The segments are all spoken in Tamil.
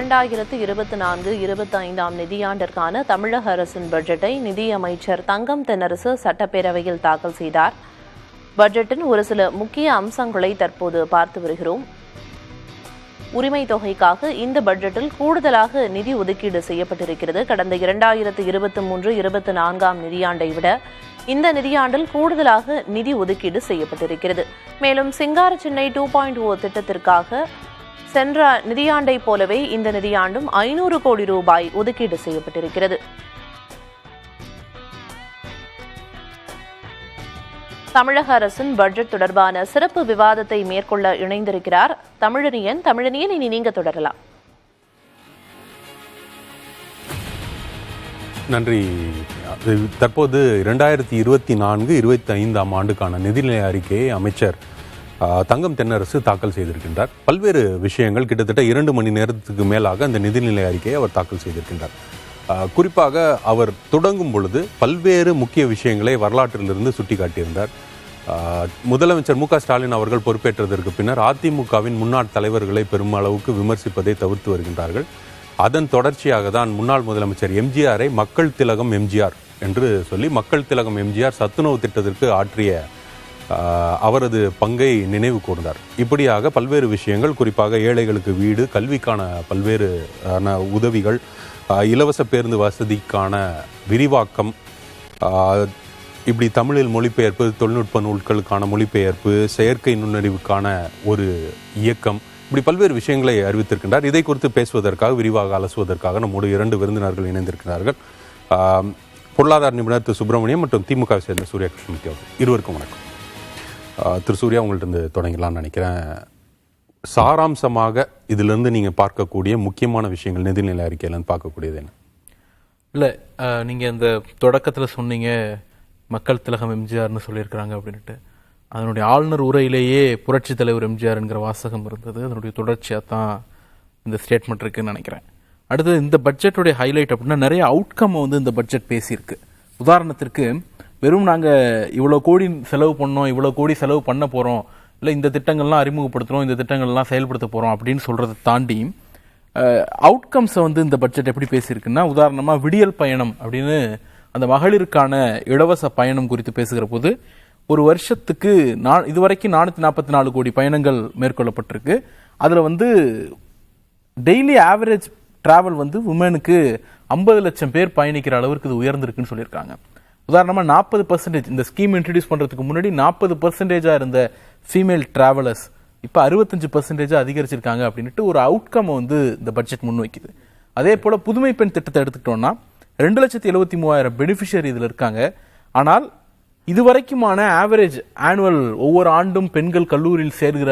2024-25 நிதியாண்டிற்கான தமிழக அரசின் பட்ஜெட்டை நிதியமைச்சர் தங்கம் தென்னரசு சட்டப்பேரவையில் தாக்கல் செய்தார். பட்ஜெட்டின் ஒரு சில முக்கிய அம்சங்களை தற்போது பார்த்து வருகிறோம். உரிமை தொகைக்காக இந்த பட்ஜெட்டில் கூடுதலாக நிதி ஒதுக்கீடு செய்யப்பட்டிருக்கிறது. கடந்த 2023-24 நிதியாண்டை விட இந்த நிதியாண்டில் கூடுதலாக நிதி ஒதுக்கீடு செய்யப்பட்டிருக்கிறது. மேலும் சிங்கார சென்னை 2.0 திட்டத்திற்காக சென்ற நிதியாண்டை போலவே இந்த நிதியாண்டும் 500 கோடி ரூபாய் ஒதுக்கீடு செய்யப்பட்டிருக்கிறது. தமிழக அரசின் பட்ஜெட் தொடர்பான சிறப்பு விவாதத்தை மேற்கொள்ள இணைந்திருக்கிறார் தமிழனியன். இனி நீங்க தொடரலாம். நன்றி. தற்போது 2024-25 ஆண்டுக்கான நிதிநிலை அறிக்கையை அமைச்சர் தங்கம் தென்னரசு தாக்கல் செய்திருக்கின்றார். பல்வேறு விஷயங்கள் கிட்டத்தட்ட 2 மணி நேரத்துக்கு மேலாக அந்த நிதிநிலை அறிக்கையை அவர் தாக்கல் செய்திருக்கின்றார். குறிப்பாக அவர் தொடங்கும் பொழுது பல்வேறு முக்கிய விஷயங்களை வரலாற்றிலிருந்து சுட்டிக்காட்டியிருந்தார். முதலமைச்சர் மு க ஸ்டாலின் அவர்கள் பொறுப்பேற்றதற்கு பின்னர் அதிமுகவின் முன்னாள் தலைவர்களை பெருமளவுக்கு விமர்சிப்பதை தவிர்த்து வருகின்றார்கள். அதன் தொடர்ச்சியாக தான் முன்னாள் முதலமைச்சர் எம்ஜிஆரை மக்கள் திலகம் எம்ஜிஆர் என்று சொல்லி மக்கள் திலகம் எம்ஜிஆர் சத்துணவு திட்டத்திற்கு ஆற்றிய அவரது பங்கை நினைவு கூர்ந்தார். இப்படியாக பல்வேறு விஷயங்கள், குறிப்பாக ஏழைகளுக்கு வீடு, கல்விக்கான பல்வேறு உதவிகள், இலவச பேருந்து வசதிக்கான விரிவாக்கம், இப்படி தமிழில் மொழிபெயர்ப்பு, தொழில்நுட்ப நூல்களுக்கான மொழிபெயர்ப்பு, செயற்கை நுண்ணறிவுக்கான ஒரு இயக்கம், இப்படி பல்வேறு விஷயங்களை அறிவித்திருக்கின்றார். இதை குறித்து பேசுவதற்காக, விரிவாக அலசுவதற்காக நம்மோடு 2 விருந்தினர்கள் இணைந்திருக்கிறார்கள். பொருளாதார நிபுணர் திரு சுப்பிரமணியம் மற்றும் திமுகவை சேர்ந்த சூர்யா கிருஷ்ணமூர்த்தி அவர்கள். இருவருக்கும் வணக்கம். திரு சூர்யா, உங்கள்கிட்ட தொடங்கலாம்னு நினைக்கிறேன். சாராம்சமாக இதிலிருந்து நீங்கள் பார்க்கக்கூடிய முக்கியமான விஷயங்கள், நிதிநிலை அறிக்கையிலேருந்து பார்க்கக்கூடியது என்ன? இல்லை, நீங்கள் இந்த தொடக்கத்தில் சொன்னீங்க மக்கள் திலகம் எம்ஜிஆர்னு சொல்லியிருக்கிறாங்க அப்படின்ட்டு. அதனுடைய ஆளுநர் உரையிலேயே புரட்சி தலைவர் எம்ஜிஆர்ங்கிற வாசகம் இருந்தது. அதனுடைய தொடர்ச்சியாக தான் இந்த ஸ்டேட்மெண்ட் இருக்குன்னு நினைக்கிறேன். அடுத்து இந்த பட்ஜெட்டுடைய ஹைலைட் அப்படின்னா நிறைய அவுட்கம் இந்த பட்ஜெட் பேசியிருக்கு. உதாரணத்திற்கு, வெறும் நாங்கள் இவ்வளோ கோடி செலவு பண்ணோம், இவ்வளோ கோடி செலவு பண்ண போகிறோம், இல்லை இந்த திட்டங்கள்லாம் அறிமுகப்படுத்துகிறோம், இந்த திட்டங்கள்லாம் செயல்படுத்த போகிறோம் அப்படின்னு சொல்கிறத தாண்டி அவுட்கம்ஸை இந்த பட்ஜெட் எப்படி பேசியிருக்குன்னா, உதாரணமாக விடியல் பயணம் அப்படின்னு அந்த மகளிருக்கான இலவச பயணம் குறித்து பேசுகிற போது ஒரு வருஷத்துக்கு இதுவரைக்கும் 444 கோடி பயணங்கள் மேற்கொள்ளப்பட்டிருக்கு. அதில் டெய்லி ஆவரேஜ் டிராவல் உமனுக்கு 50 லட்சம் பேர் பயணிக்கிற அளவிற்கு இது உயர்ந்திருக்குன்னு சொல்லியிருக்காங்க. உதாரணமாக 40%, இந்த ஸ்கீம் இன்ட்ரடியூஸ் பண்ணுறதுக்கு முன்னாடி 40% இருந்த ஃபீமேல் டிராவலர்ஸ் இப்போ 65% அதிகரிச்சிருக்காங்க அப்படின்ட்டு ஒரு அவுட்கம் இந்த பட்ஜெட் முன்வைக்குது. அதே போல் புதுமை பெண் திட்டத்தை எடுத்துக்கிட்டோம்னா 2,73,000 பெனிஃபிஷியரி இதில் இருக்காங்க. ஆனால் இதுவரைக்குமான ஆவரேஜ் ஆனுவல் ஒவ்வொரு ஆண்டும் பெண்கள் கல்லூரியில் சேர்கிற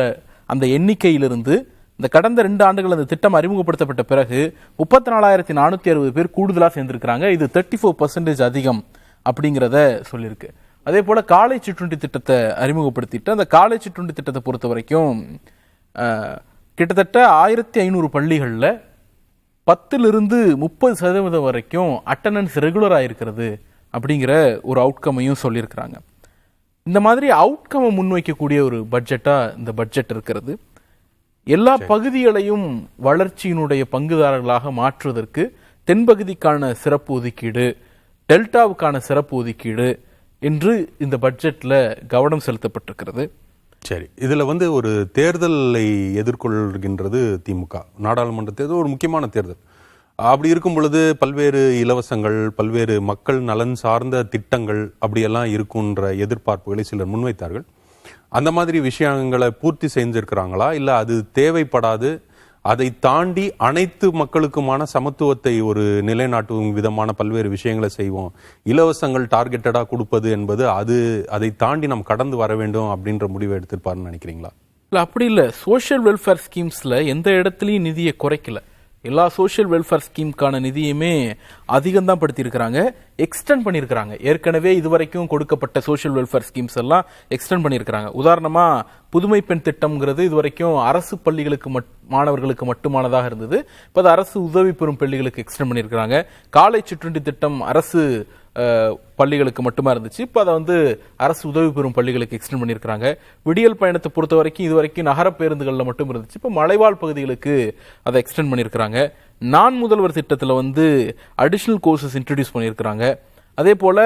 அந்த எண்ணிக்கையிலிருந்து இந்த கடந்த 2 ஆண்டுகள் அந்த திட்டம் அறிமுகப்படுத்தப்பட்ட பிறகு 34,460 பேர் கூடுதலாக சேர்ந்திருக்கிறாங்க. இது 34% அதிகம் அப்படிங்கிறத சொல்லியிருக்கு. அதே போல் காலை சிற்றுண்டி திட்டத்தை அறிமுகப்படுத்திட்டு அந்த காலை சிற்றுண்டி திட்டத்தை பொறுத்த வரைக்கும் கிட்டத்தட்ட 1,500 பள்ளிகளில் 10% வரைக்கும் அட்டண்டன்ஸ் ரெகுலராக இருக்கிறது அப்படிங்கிற ஒரு அவுட்கமையும் சொல்லியிருக்கிறாங்க. இந்த மாதிரி அவுட்கமை முன்வைக்கக்கூடிய ஒரு பட்ஜெட்டாக இந்த பட்ஜெட் இருக்கிறது. எல்லா பகுதிகளையும் வளர்ச்சியினுடைய பங்குதாரர்களாக மாற்றுவதற்கு தென்பகுதிக்கான சிறப்பு ஒதுக்கீடு, டெல்டாவுக்கான சிறப்பு ஒதுக்கீடு என்று இந்த பட்ஜெட்டில் கவனம் செலுத்தப்பட்டிருக்கிறது. சரி, இதில் ஒரு தேர்தலை எதிர்கொள்கின்றது திமுக. நாடாளுமன்ற தேர்தல் ஒரு முக்கியமான தேர்தல். அப்படி இருக்கும் பொழுது பல்வேறு இலவசங்கள், பல்வேறு மக்கள் நலன் சார்ந்த திட்டங்கள் அப்படியெல்லாம் இருக்குன்ற எதிர்பார்ப்புகளை சிலர் முன்வைத்தார்கள். அந்த மாதிரி விஷயங்களை பூர்த்தி செஞ்சிருக்கிறாங்களா, இல்லை அது தேவைப்படாது, அதை தாண்டி அனைத்து மக்களுக்குமான சமத்துவத்தை ஒரு நிலைநாட்டும் விதமான பல்வேறு விஷயங்களை செய்வோம், இலவசங்கள் டார்கெட்டடாக கொடுப்பது என்பது அதை தாண்டி நாம் கடந்து வர வேண்டும் அப்படின்ற முடிவை எடுத்திருப்பாருன்னு நினைக்கிறீங்களா? இல்லை, அப்படி இல்லை. சோஷியல் வெல்ஃபேர் ஸ்கீம்ஸில் எந்த இடத்துலையும் நிதியை குறைக்கல. எல்லா சோஷியல் வெல்ஃபேர் ஸ்கீமுக்கான நிதியுமே அதிகம் தான் படுத்தியிருக்கிறாங்க, எக்ஸ்டெண்ட் பண்ணியிருக்கிறாங்க. ஏற்கனவே இதுவரைக்கும் கொடுக்கப்பட்ட சோஷியல் வெல்ஃபேர் ஸ்கீம்ஸ் எல்லாம் எக்ஸ்டெண்ட் பண்ணியிருக்கிறாங்க. உதாரணமாக புதுமை பெண் திட்டம்ங்கிறது இதுவரைக்கும் அரசு பள்ளிகளுக்கு மாணவர்களுக்கு மட்டுமானதாக இருந்தது. இப்போ அது அரசு உதவி பெறும் பள்ளிகளுக்கு எக்ஸ்டெண்ட் பண்ணியிருக்கிறாங்க. காலை சிற்றுண்டி திட்டம் அரசு பள்ளிகளுக்கு மட்டுமா இருந்துச்சு. இப்போ அதை வந்து அரசு உதவி பெறும் பள்ளிகளுக்கு எக்ஸ்டெண்ட் பண்ணியிருக்கிறாங்க. விடியல் பயணத்தை பொறுத்த வரைக்கும் இது வரைக்கும் நகர பேருந்துகளில் மட்டும் இருந்துச்சு. இப்போ மலைவாழ் பகுதிகளுக்கு அதை எக்ஸ்டெண்ட் பண்ணியிருக்கிறாங்க. நான் முதல்வர் திட்டத்தில் வந்து அடிஷ்னல் கோர்சஸ் இன்ட்ரடியூஸ் பண்ணியிருக்கிறாங்க. அதே போல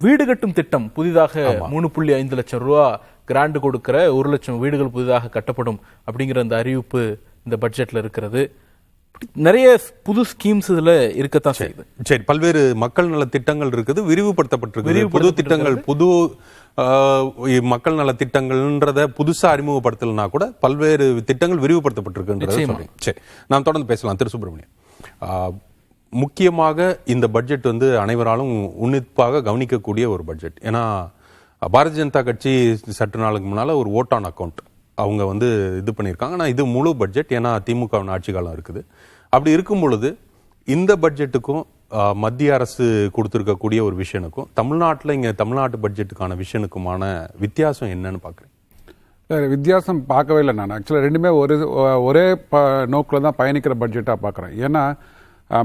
வீடு கட்டும் திட்டம் புதிதாக 3.5 லட்சம் ரூபா கிராண்ட் கொடுக்கிற 1 லட்சம் வீடுகள் புதிதாக கட்டப்படும் அப்படிங்கிற அந்த அறிவிப்பு இந்த பட்ஜெட்ல இருக்கிறது. நிறைய புது ஸ்கீம்ஸ் இதுல இருக்கத்தான் செய்யுது. சரி, பல்வேறு மக்கள் நல திட்டங்கள் இருக்குது, விரிவுபடுத்தப்பட்டிருக்கு. புது திட்டங்கள், புது மக்கள் நல திட்டங்கள்ன்றத புதுசா அறிமுகப்படுத்தலனா கூட பல்வேறு திட்டங்கள் விரிவுபடுத்தப்பட்டிருக்கு. சரி, நாம் தொடர்ந்து பேசலாம். திரு சுப்பிரமணியன், முக்கியமாக இந்த பட்ஜெட் வந்து அனைவராலும் உன்னிப்பாக கவனிக்கக்கூடிய ஒரு பட்ஜெட். ஏன்னா பாரதிய ஜனதா கட்சி சற்று நாளுக்கு முன்னால ஒரு ஓட் ஆன் அக்கௌண்ட் அவங்க வந்து இது பண்ணியிருக்காங்க. ஆனால் இது முழு பட்ஜெட், ஏன்னா திமுக ஆட்சி காலம் இருக்குது. அப்படி இருக்கும் பொழுது இந்த பட்ஜெட்டுக்கும் மத்திய அரசு கொடுத்துருக்கக்கூடிய ஒரு விஷனுக்கும் தமிழ்நாட்டில் இங்கே தமிழ்நாட்டு பட்ஜெட்டுக்கான விஷனுக்குமான வித்தியாசம் என்னன்னு பார்க்குறேன்? வித்தியாசம் பார்க்கவே இல்லை. நான் ஆக்சுவலாக ரெண்டுமே ஒரே நோக்கில் தான் பயணிக்கிற பட்ஜெட்டாக பார்க்குறேன். ஏன்னா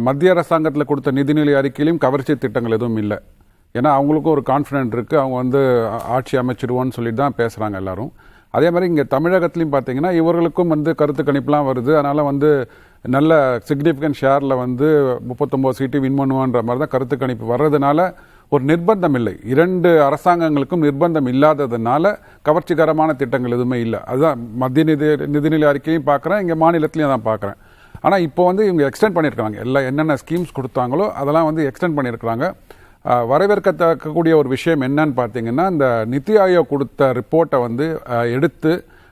மத்திய அரசாங்கத்தில் கொடுத்த நிதிநிலை அறிக்கையிலும் கவர்ச்சி திட்டங்கள் எதுவும் இல்லை. ஏன்னா அவங்களுக்கும் ஒரு கான்ஃபிடென்ட் இருக்குது, அவங்க வந்து ஆட்சி அமைச்சிடுவோன்னு சொல்லிட்டு தான் பேசுகிறாங்க எல்லாரும். அதே மாதிரி இங்கே தமிழகத்துலையும் பார்த்தீங்கன்னா இவர்களுக்கும் வந்து கருத்து கணிப்புலாம் வருது. அதனால் வந்து நல்ல சிக்னிஃபிகன்ட் ஷேரில் வந்து 39 சீட்டு வின் பண்ணுவோன்ற மாதிரி தான் கருத்து கணிப்பு வர்றதுனால ஒரு நிர்பந்தம் இல்லை. 2 அரசாங்கங்களுக்கும் நிர்பந்தம் இல்லாததுனால கவர்ச்சிகரமான திட்டங்கள் எதுவுமே இல்லை. அதுதான் மத்திய நிதிநிலை அறிக்கையும் பார்க்குறேன், இங்கே மாநிலத்திலையும் தான் பார்க்குறேன். ஆனால் இப்போ வந்து இவங்க எக்ஸ்டெண்ட் பண்ணியிருக்காங்க. எல்லாம் என்னென்ன ஸ்கீம்ஸ் கொடுத்தாங்களோ அதெல்லாம் வந்து எக்ஸ்டெண்ட் பண்ணியிருக்கிறாங்க. வரவேற்கத்தக்கக்கூடிய ஒரு விஷயம் என்னன்னு பார்த்தீங்கன்னா, இந்த நித்தி ஆயோக் கொடுத்த ரிப்போர்ட்டை வந்து எடுத்து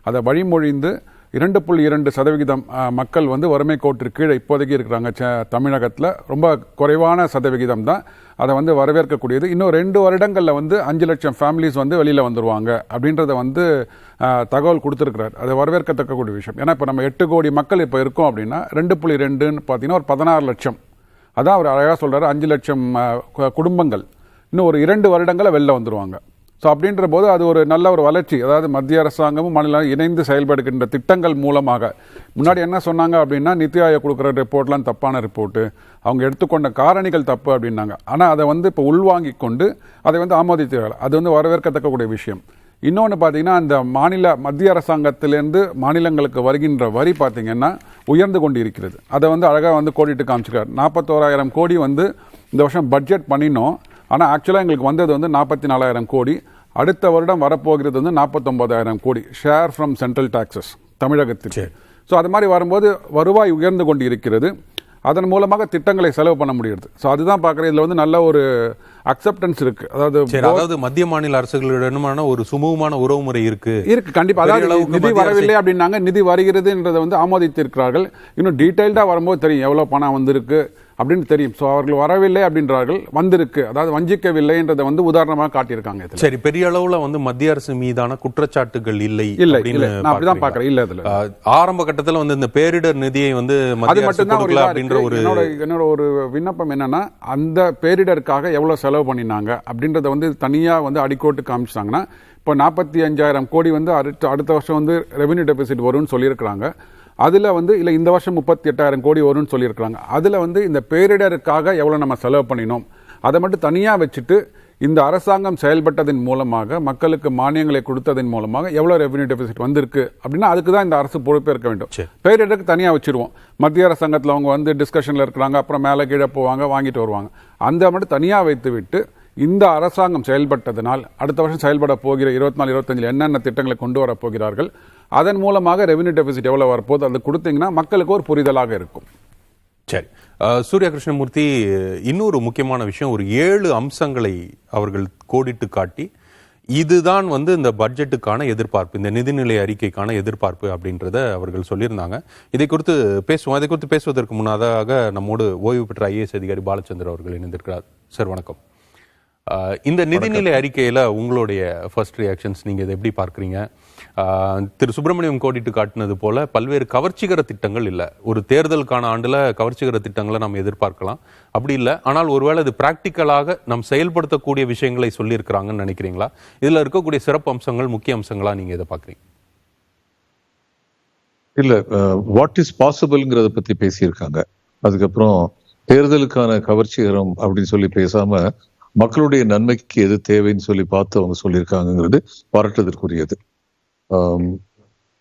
அதை வழிமொழிந்து 2.2% மக்கள் வந்து வறுமை கோட்டிற்கு கீழே இப்போதைக்கு இருக்கிறாங்க தமிழகத்தில். ரொம்ப குறைவான சதவிகிதம் தான். அதை வந்து வரவேற்கக்கூடியது. இன்னும் 2 வருடங்களில் வந்து 5 லட்சம் ஃபேமிலிஸ் வந்து வெளியில் வந்துருவாங்க அப்படின்றத வந்து தகவல் கொடுத்துருக்கிறார். அது வரவேற்கத்தக்கக்கூடிய விஷயம். ஏன்னா இப்போ நம்ம 8 கோடி மக்கள் இப்போ இருக்கோம் அப்படின்னா 2.2ன்னு பார்த்தீங்கன்னா ஒரு 16 லட்சம். அதான் அவர் அழகாக சொல்கிறார், 5 லட்சம் குடும்பங்கள் இன்னும் ஒரு 2 வருடங்களில் வெளில வந்துடுவாங்க. ஸோ அப்படின்ற போது அது ஒரு நல்ல ஒரு வளர்ச்சி. அதாவது மத்திய அரசாங்கமும் மாநிலம் இணைந்து செயல்படுகின்ற திட்டங்கள் மூலமாக. முன்னாடி என்ன சொன்னாங்க அப்படின்னா, நித்தி ஆயோக் கொடுக்குற ரிப்போர்ட்லாம் தப்பான ரிப்போர்ட்டு, அவங்க எடுத்துக்கொண்ட காரணிகள் தப்பு அப்படின்னாங்க. ஆனால் அதை வந்து இப்போ உள்வாங்கி கொண்டு அதை வந்து ஆமோதித்தார்கள். அது வந்து வரவேற்கத்தக்கக்கூடிய விஷயம். இன்னொன்று பார்த்தீங்கன்னா, அந்த மத்திய அரசாங்கத்திலேருந்து மாநிலங்களுக்கு வருகின்ற வரி பார்த்தீங்கன்னா உயர்ந்து கொண்டு இருக்கிறது. அதை வந்து அழகாக வந்து கோடிட்டு காமிச்சிருக்காரு. 41,000 கோடி வந்து இந்த வருஷம் பட்ஜெட் பண்ணினோம். ஆனால் ஆக்சுவலாக எங்களுக்கு வந்தது வந்து 44,000 கோடி. அடுத்த வருடம் வரப்போகிறது வந்து 49,000 கோடி ஷேர் ஃப்ரம் சென்ட்ரல் டாக்ஸஸ் தமிழகத்திற்கு. ஸோ அது மாதிரி வரும்போது வருவாய் உயர்ந்து கொண்டு இருக்கிறது. அதன் மூலமாக திட்டங்களை செலவு பண்ண முடியுது. ஸோ அதுதான் பார்க்குறேன். இதில் வந்து நல்ல ஒரு அக்செப்டன்ஸ் இருக்கு. அதாவது மத்திய மாநில அரசுகளிடமான ஒரு சுமூகமான உறவு முறை இருக்கு. கண்டிப்பாக. அதாவது நிதி வரவில்லை அப்படின்னாங்க, நிதி வருகிறதுன்றதை வந்து ஆமோதித்திருக்கிறார்கள். இன்னும் டீட்டெயில்டாக வரும்போது தெரியும் எவ்வளோ பணம் வந்திருக்கு அப்படின்னு தெரியும். ஸோ அவர்கள் வரவில்லை அப்படின்றார்கள், வந்திருக்கு, அதாவது வஞ்சிக்கவில்லை என்றதை வந்து உதாரணமாக காட்டியிருக்காங்க. சரி, பெரிய அளவுல வந்து மத்திய அரசு மீதான குற்றச்சாட்டுகள் இல்லை. அப்படிதான் பார்க்கிறேன். இல்ல, இதுல ஆரம்ப கட்டத்தில் வந்து இந்த பேரிடர் நிதியை வந்து மத்திய அரசு கொடுக்கல அப்படின்ற என்னோட ஒரு விண்ணப்பம் என்னன்னா, அந்த பேரிடருக்காக எவ்வளவு செலவு பண்ணினாங்க அப்படின்றத வந்து தனியா வந்து அடிக்கோட்டு காமிச்சாங்கன்னா, இப்போ 45,000 கோடி வந்து அடுத்த வருஷம் வந்து ரெவென்யூ டெபிசிட் வரும்னு சொல்லியிருக்கிறாங்க. அதில் வந்து இல்லை இந்த வருஷம் 38,000 கோடி வரும்னு சொல்லியிருக்கிறாங்க. அதில் வந்து இந்த பேரிடருக்காக எவ்வளோ நம்ம செலவு பண்ணினோம் அதை மட்டும் தனியாக வச்சுட்டு, இந்த அரசாங்கம் செயல்பட்டதன் மூலமாக மக்களுக்கு மானியங்களை கொடுத்ததன் மூலமாக எவ்வளோ ரெவென்யூ டெபிசிட் வந்திருக்கு அப்படின்னா அதுக்கு தான் இந்த அரசு பொறுப்பேற்க வேண்டும். பேரிடருக்கு தனியாக வச்சிருவோம். மத்திய அரசாங்கத்தில் அவங்க வந்து டிஸ்கஷனில் இருக்கிறாங்க, அப்புறம் மேலே கீழே போவாங்க, வாங்கிட்டு வருவாங்க. அந்த மட்டும் தனியாக வைத்து விட்டு இந்த அரசாங்கம் செயல்பட்டதனால் அடுத்த வருஷம் செயல்பட போகிற 24-25 என்னென்ன திட்டங்களை கொண்டு வர போகிறார்கள், அதன் மூலமாக ரெவென்யூ டெபிசிட் எவ்வளவு வரப்போது அது கொடுத்தீங்கன்னா மக்களுக்கு ஒரு புரிதலாக இருக்கும். சரி, சூர்யா கிருஷ்ணமூர்த்தி, இன்னொரு முக்கியமான விஷயம், ஒரு 7 அம்சங்களை அவர்கள் கோடிட்டு காட்டி இதுதான் வந்து இந்த பட்ஜெட்டுக்கான எதிர்பார்ப்பு, இந்த நிதிநிலை அறிக்கைக்கான எதிர்பார்ப்பு அப்படின்றத அவர்கள் சொல்லியிருந்தாங்க. இதை குறித்து பேசுவோம். இதை குறித்து பேசுவதற்கு முன்னதாக நம்மோடு ஓய்வு பெற்ற IAS அதிகாரி பாலச்சந்தர் அவர்கள் இணைந்திருக்கிறார். சார் வணக்கம். இந்த நிதிநிலை அறிக்கையில் உங்களுடைய ஃபர்ஸ்ட் ரியாக்ஷன்ஸ், நீங்கள் இதை எப்படி பார்க்குறீங்க? திரு சுப்பிரமணியம் கோடிட்டு காட்டினது போல பல்வேறு கவர்ச்சிகர திட்டங்கள் இல்லை. ஒரு தேர்தலுக்கான ஆண்டில் கவர்ச்சிகர திட்டங்களை நாம் எதிர்பார்க்கலாம், அப்படி இல்லை. ஆனால் ஒருவேளை இது பிராக்டிக்கலாக நாம் செயல்படுத்தக்கூடிய விஷயங்களை சொல்லியிருக்கிறாங்கன்னு நினைக்கிறீங்களா? இதில் இருக்கக்கூடிய சிறப்பு அம்சங்கள், முக்கிய அம்சங்களா நீங்கள் இதை பார்க்குறீங்க? இல்லை, வாட் இஸ் பாசிபிள்ங்கிறத பற்றி பேசியிருக்காங்க. அதுக்கப்புறம் தேர்தலுக்கான கவர்ச்சிகரம் அப்படின்னு சொல்லி பேசாம மக்களுடைய நன்மைக்கு எது தேவைன்னு சொல்லி பார்த்து அவங்க சொல்லியிருக்காங்கிறது பாராட்டுதற்குரியது.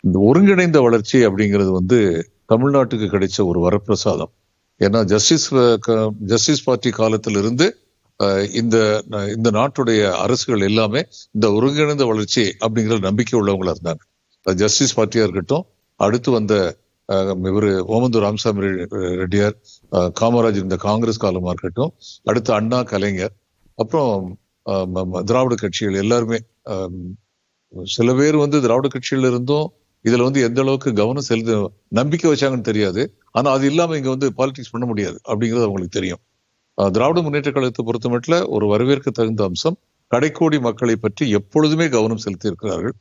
இந்த ஒருங்கிணைந்த வளர்ச்சி அப்படிங்கிறது வந்து தமிழ்நாட்டுக்கு கிடைச்ச ஒரு வரப்பிரசாதம். ஏன்னா ஜஸ்டிஸ் பார்ட்டி காலத்திலிருந்து இந்த இந்த நாட்டுடைய அரசுகள் எல்லாமே இந்த ஒருங்கிணைந்த வளர்ச்சி அப்படிங்கிற நம்பிக்கை உள்ளவங்களா இருந்தாங்க. ஜஸ்டிஸ் பார்ட்டியா இருக்கட்டும், அடுத்து வந்த இவர் ஓமந்தூர் ராமசாமி ரெட்டியார், காமராஜ் இந்த காங்கிரஸ் காலமா இருக்கட்டும், அடுத்து அண்ணா, கலைஞர், அப்புறம் திராவிட கட்சிகள் எல்லாருமே. சில பேர் வந்து திராவிட கட்சியில இருந்தும் இதுல வந்து எந்த அளவுக்கு கவனம் செலுத்த நம்பிக்கை வச்சாங்கன்னு தெரியாது. ஆனா அது இல்லாம இங்க வந்து பாலிடிக்ஸ் பண்ண முடியாது அப்படிங்கிறது அவங்களுக்கு தெரியும். திராவிட முன்னேற்ற கழகத்தை பொறுத்த மட்டும் ஒரு வரவேற்க தகுந்த அம்சம், கடைக்கோடி மக்களை பற்றி எப்பொழுதுமே கவனம் செலுத்தி இருக்கிறார்கள்.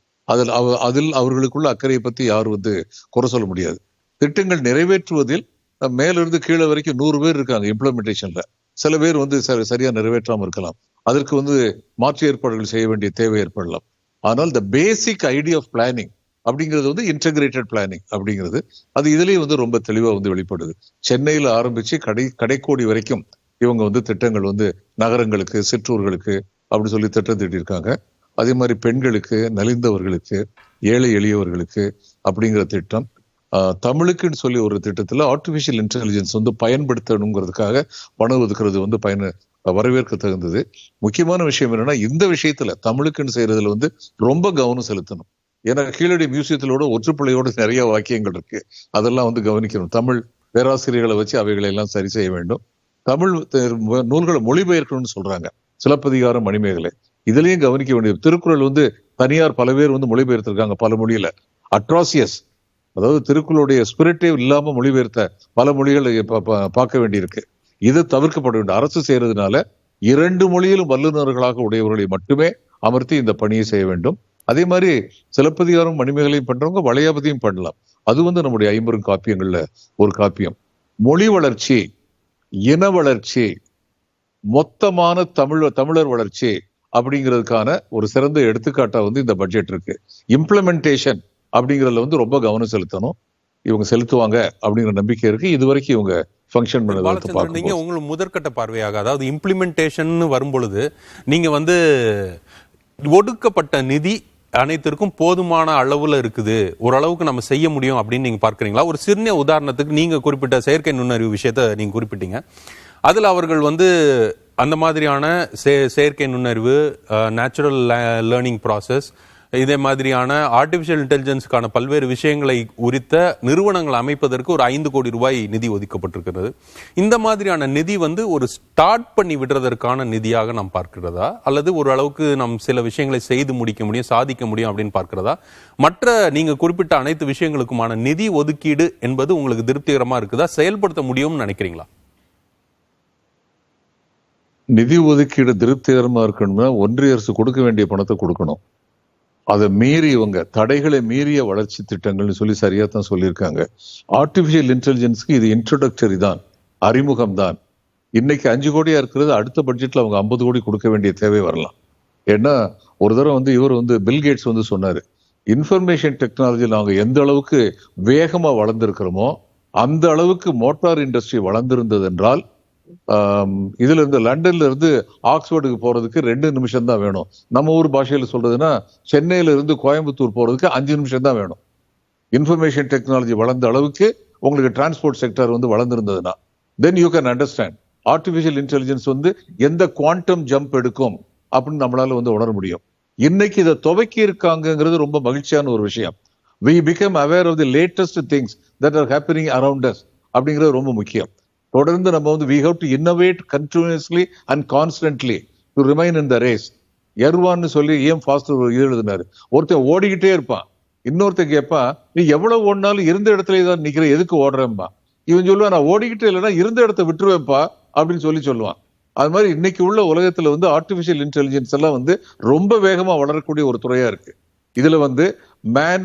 அதில் அவர்களுக்குள்ள அக்கறையை பத்தி யாரும் வந்து குறை சொல்ல முடியாது. திட்டங்கள் நிறைவேற்றுவதில் மேலிருந்து கீழே வரைக்கும் 100 பேர் இருக்காங்க இம்ப்ளிமெண்டேஷன்ல. சில பேர் வந்து சரியா நிறைவேற்றாம இருக்கலாம். அதற்கு வந்து மாற்று ஏற்பாடுகள் செய்ய வேண்டிய தேவை ஏற்படலாம். ஆனால் த பேசிக் ஐடியா ஆஃப் பிளானிங் அப்படிங்கிறது வந்து இன்டகிரேட்டட் பிளானிங் அப்படிங்கிறது அது இதுலயே வந்து ரொம்ப தெளிவா வந்து வெளிப்படுது. சென்னையில ஆரம்பிச்சு கடைக்கோடி வரைக்கும் இவங்க வந்து திட்டங்கள் வந்து நகரங்களுக்கு, சிற்றூர்களுக்கு அப்படி சொல்லி திட்டம் தீட்டியிருக்காங்க. அதே மாதிரி பெண்களுக்கு, நலிந்தவர்களுக்கு, ஏழை எளியவர்களுக்கு அப்படிங்கிற திட்டம். தமிழுக்குன்னு சொல்லி ஒரு திட்டத்துல ஆர்டிபிஷியல் இன்டெலிஜென்ஸ் வந்து பயன்படுத்தணுங்கிறதுக்காக பணம் ஒதுக்குறது வந்து வரவேற்க தகுந்தது. முக்கியமான விஷயம் என்னன்னா, இந்த விஷயத்துல தமிழுக்குன்னு செய்யறதுல வந்து ரொம்ப கவனம் செலுத்தணும். ஏன்னா கீழடி மியூசியத்திலோட ஒற்றுப்பிள்ளையோட நிறைய வாக்கியங்கள் இருக்கு, அதெல்லாம் வந்து கவனிக்கணும். தமிழ் பேராசிரியர்களை வச்சு அவைகளை எல்லாம் சரி செய்ய வேண்டும். தமிழ் நூல்களை மொழிபெயர்க்கணும்னு சொல்றாங்க, சிலப்பதிகாரம், மணிமேகலை, இதுலயும் கவனிக்க வேண்டியது. திருக்குறள் வந்து தனியார் பல பேர் வந்து மொழிபெயர்த்திருக்காங்க பல மொழியில. அட்ராசியஸ், அதாவது திருக்குறளுடைய ஸ்பிரிட்டே இல்லாம மொழிபெயர்த்த பல மொழிகளை பார்க்க வேண்டியிருக்கு. இது தவிர்க்கப்பட வேண்டும். அரசு செய்யறதுனால 2 மொழியிலும் வல்லுநர்களாக உடையவர்களை மட்டுமே அமர்த்தி இந்த பணியை செய்ய வேண்டும். அதே மாதிரி சிலப்பதிகாரம், மணிமேகலையும் பண்றவங்க வளையாபதியும் பண்ணலாம். அது வந்து நம்முடைய 50 காப்பியங்கள்ல ஒரு காப்பியம். மொழி வளர்ச்சி, இன வளர்ச்சி, மொத்தமான தமிழர் வளர்ச்சி அப்படிங்கிறதுக்கான ஒரு சிறந்த எடுத்துக்காட்டா வந்து இந்த பட்ஜெட் இருக்கு. இம்ப்ளிமெண்டேஷன் அப்படிங்கிறதுல வந்து ரொம்ப கவனம் செலுத்தணும். இவங்க செலுத்துவாங்க அப்படிங்கிற நம்பிக்கை இருக்கு. இதுவரைக்கும் இவங்க ஃபங்க்ஷன் பண்ணது நீங்க உங்களுக்கு முதற்கட்ட பார்வையாக, அதாவது இம்ப்ளிமெண்டேஷன் வரும்பொழுது நீங்க வந்து ஒடுக்கப்பட்ட நிதி அனைத்திற்கும் போதுமான அளவுல இருக்குது, ஓரளவுக்கு நம்ம செய்ய முடியும் அப்படின்னு நீங்க பார்க்கறீங்களா? ஒரு சின்ன உதாரணத்துக்கு நீங்க குறிப்பிட்ட செயற்கை நுண்ணறிவு விஷயத்தை நீங்க குறிப்பிட்டீங்க. அதுல அவர்கள் வந்து அந்த மாதிரியான செயற்கை நுண்ணறிவு, நேச்சுரல் லேர்னிங் ப்ராசஸ், இதே மாதிரியான ஆர்டிபிஷியல் இன்டெலிஜென்ஸ்க்கான பல்வேறு விஷயங்களை உரித்த நிறுவனங்கள் அமைப்பதற்கு ஒரு 5 கோடி ரூபாய் நிதி ஒதுக்கப்பட்டிருக்கிறது. இந்த மாதிரியான நிதி வந்து ஒரு ஸ்டார்ட் பண்ணி விடுறதற்கான நிதியாக நாம் பார்க்கிறதா, அல்லது ஒரு அளவுக்கு நாம் சில விஷயங்களை செய்து முடிக்க முடியும், சாதிக்க முடியும் அப்படின்னு பார்க்கிறதா? மற்ற நீங்க குறிப்பிட்ட அனைத்து விஷயங்களுக்குமான நிதி ஒதுக்கீடு என்பது உங்களுக்கு திருப்திகரமா இருக்குதா, செயல்படுத்த முடியும்னு நினைக்கிறீங்களா? நிதி ஒதுக்கீடு திருப்திகரமா இருக்கணும்னா ஒன்றிய அரசு கொடுக்க வேண்டிய பணத்தை கொடுக்கணும். அதை மீறி இவங்க தடைகளை மீறிய வளர்ச்சி திட்டங்கள்னு சொல்லி சரியா தான் சொல்லியிருக்காங்க. ஆர்டிபிஷியல் இன்டெலிஜென்ஸ்க்கு இது இன்ட்ரோடக்டரி தான், அறிமுகம் தான். இன்னைக்கு 5 கோடியா இருக்கிறது, அடுத்த பட்ஜெட்ல அவங்க 50 கோடி கொடுக்க வேண்டிய தேவை வரலாம். ஏன்னா ஒரு தடவை வந்து இவர் வந்து பில் கேட்ஸ் வந்து சொன்னாரு, இன்ஃபர்மேஷன் டெக்னாலஜி நாங்க எந்த அளவுக்கு வேகமா வளர்ந்திருக்கிறோமோ அந்த அளவுக்கு மோட்டார் இண்டஸ்ட்ரி வளர்ந்திருந்தது என்றால் இதுல இருந்து லண்டன்ல இருந்து ஆக்ஸ்போர்டுக்கு போறதுக்கு 2 நிமிஷம் தான் வேணும். நம்ம ஊர் பாஷையில சொல்றதுன்னா சென்னையில இருந்து கோயம்புத்தூர் போறதுக்கு 5 நிமிஷம் தான் வேணும். இன்ஃபர்மேஷன் டெக்னாலஜி வளர்ந்த அளவுக்கு உங்களுக்கு டிரான்ஸ்போர்ட் செக்டர் வந்து வளர்ந்திருந்ததுன்னா then you can understand artificial intelligence வந்து எந்த குவாண்டம் ஜம்ப் எடுக்கும் அப்படின்னு நம்மளால வந்து உணர முடியும். இன்னைக்கு இதை துவக்கி இருக்காங்கிறது ரொம்ப மகிழ்ச்சியான ஒரு விஷயம். we become aware of the latest things that are happening around us அப்படிங்கிறது ரொம்ப முக்கியம். தொடர்ந்து நம்ம வந்து we have to innovate continuously and constantly to remain in the race. எர்வான்னு சொல்லி ஏன் ஃபாஸ்டர் எழுதினாரு. ஒருத்தன் ஓடிக்கிட்டே இருப்பான், இன்னொருத்தன் கேட்பான் நீ எவ்வளவு ஓடினாலும் இருந்த இடத்துல தான் நிக்கிற, எதுக்கு ஓடுறேன்பா. இவன் சொல்லுவான் நான் ஓடிக்கிட்டே இல்லைன்னா இருந்த இடத்த விட்டுருவேன்ப்பா அப்படின்னு சொல்லுவான். அது மாதிரி இன்னைக்கு உள்ள உலகத்துல வந்து ஆர்டிபிஷியல் இன்டெலிஜென்ஸ் எல்லாம் வந்து ரொம்ப வேகமா வளரக்கூடிய ஒரு துறையா இருக்கு. இதுல வந்து மேன்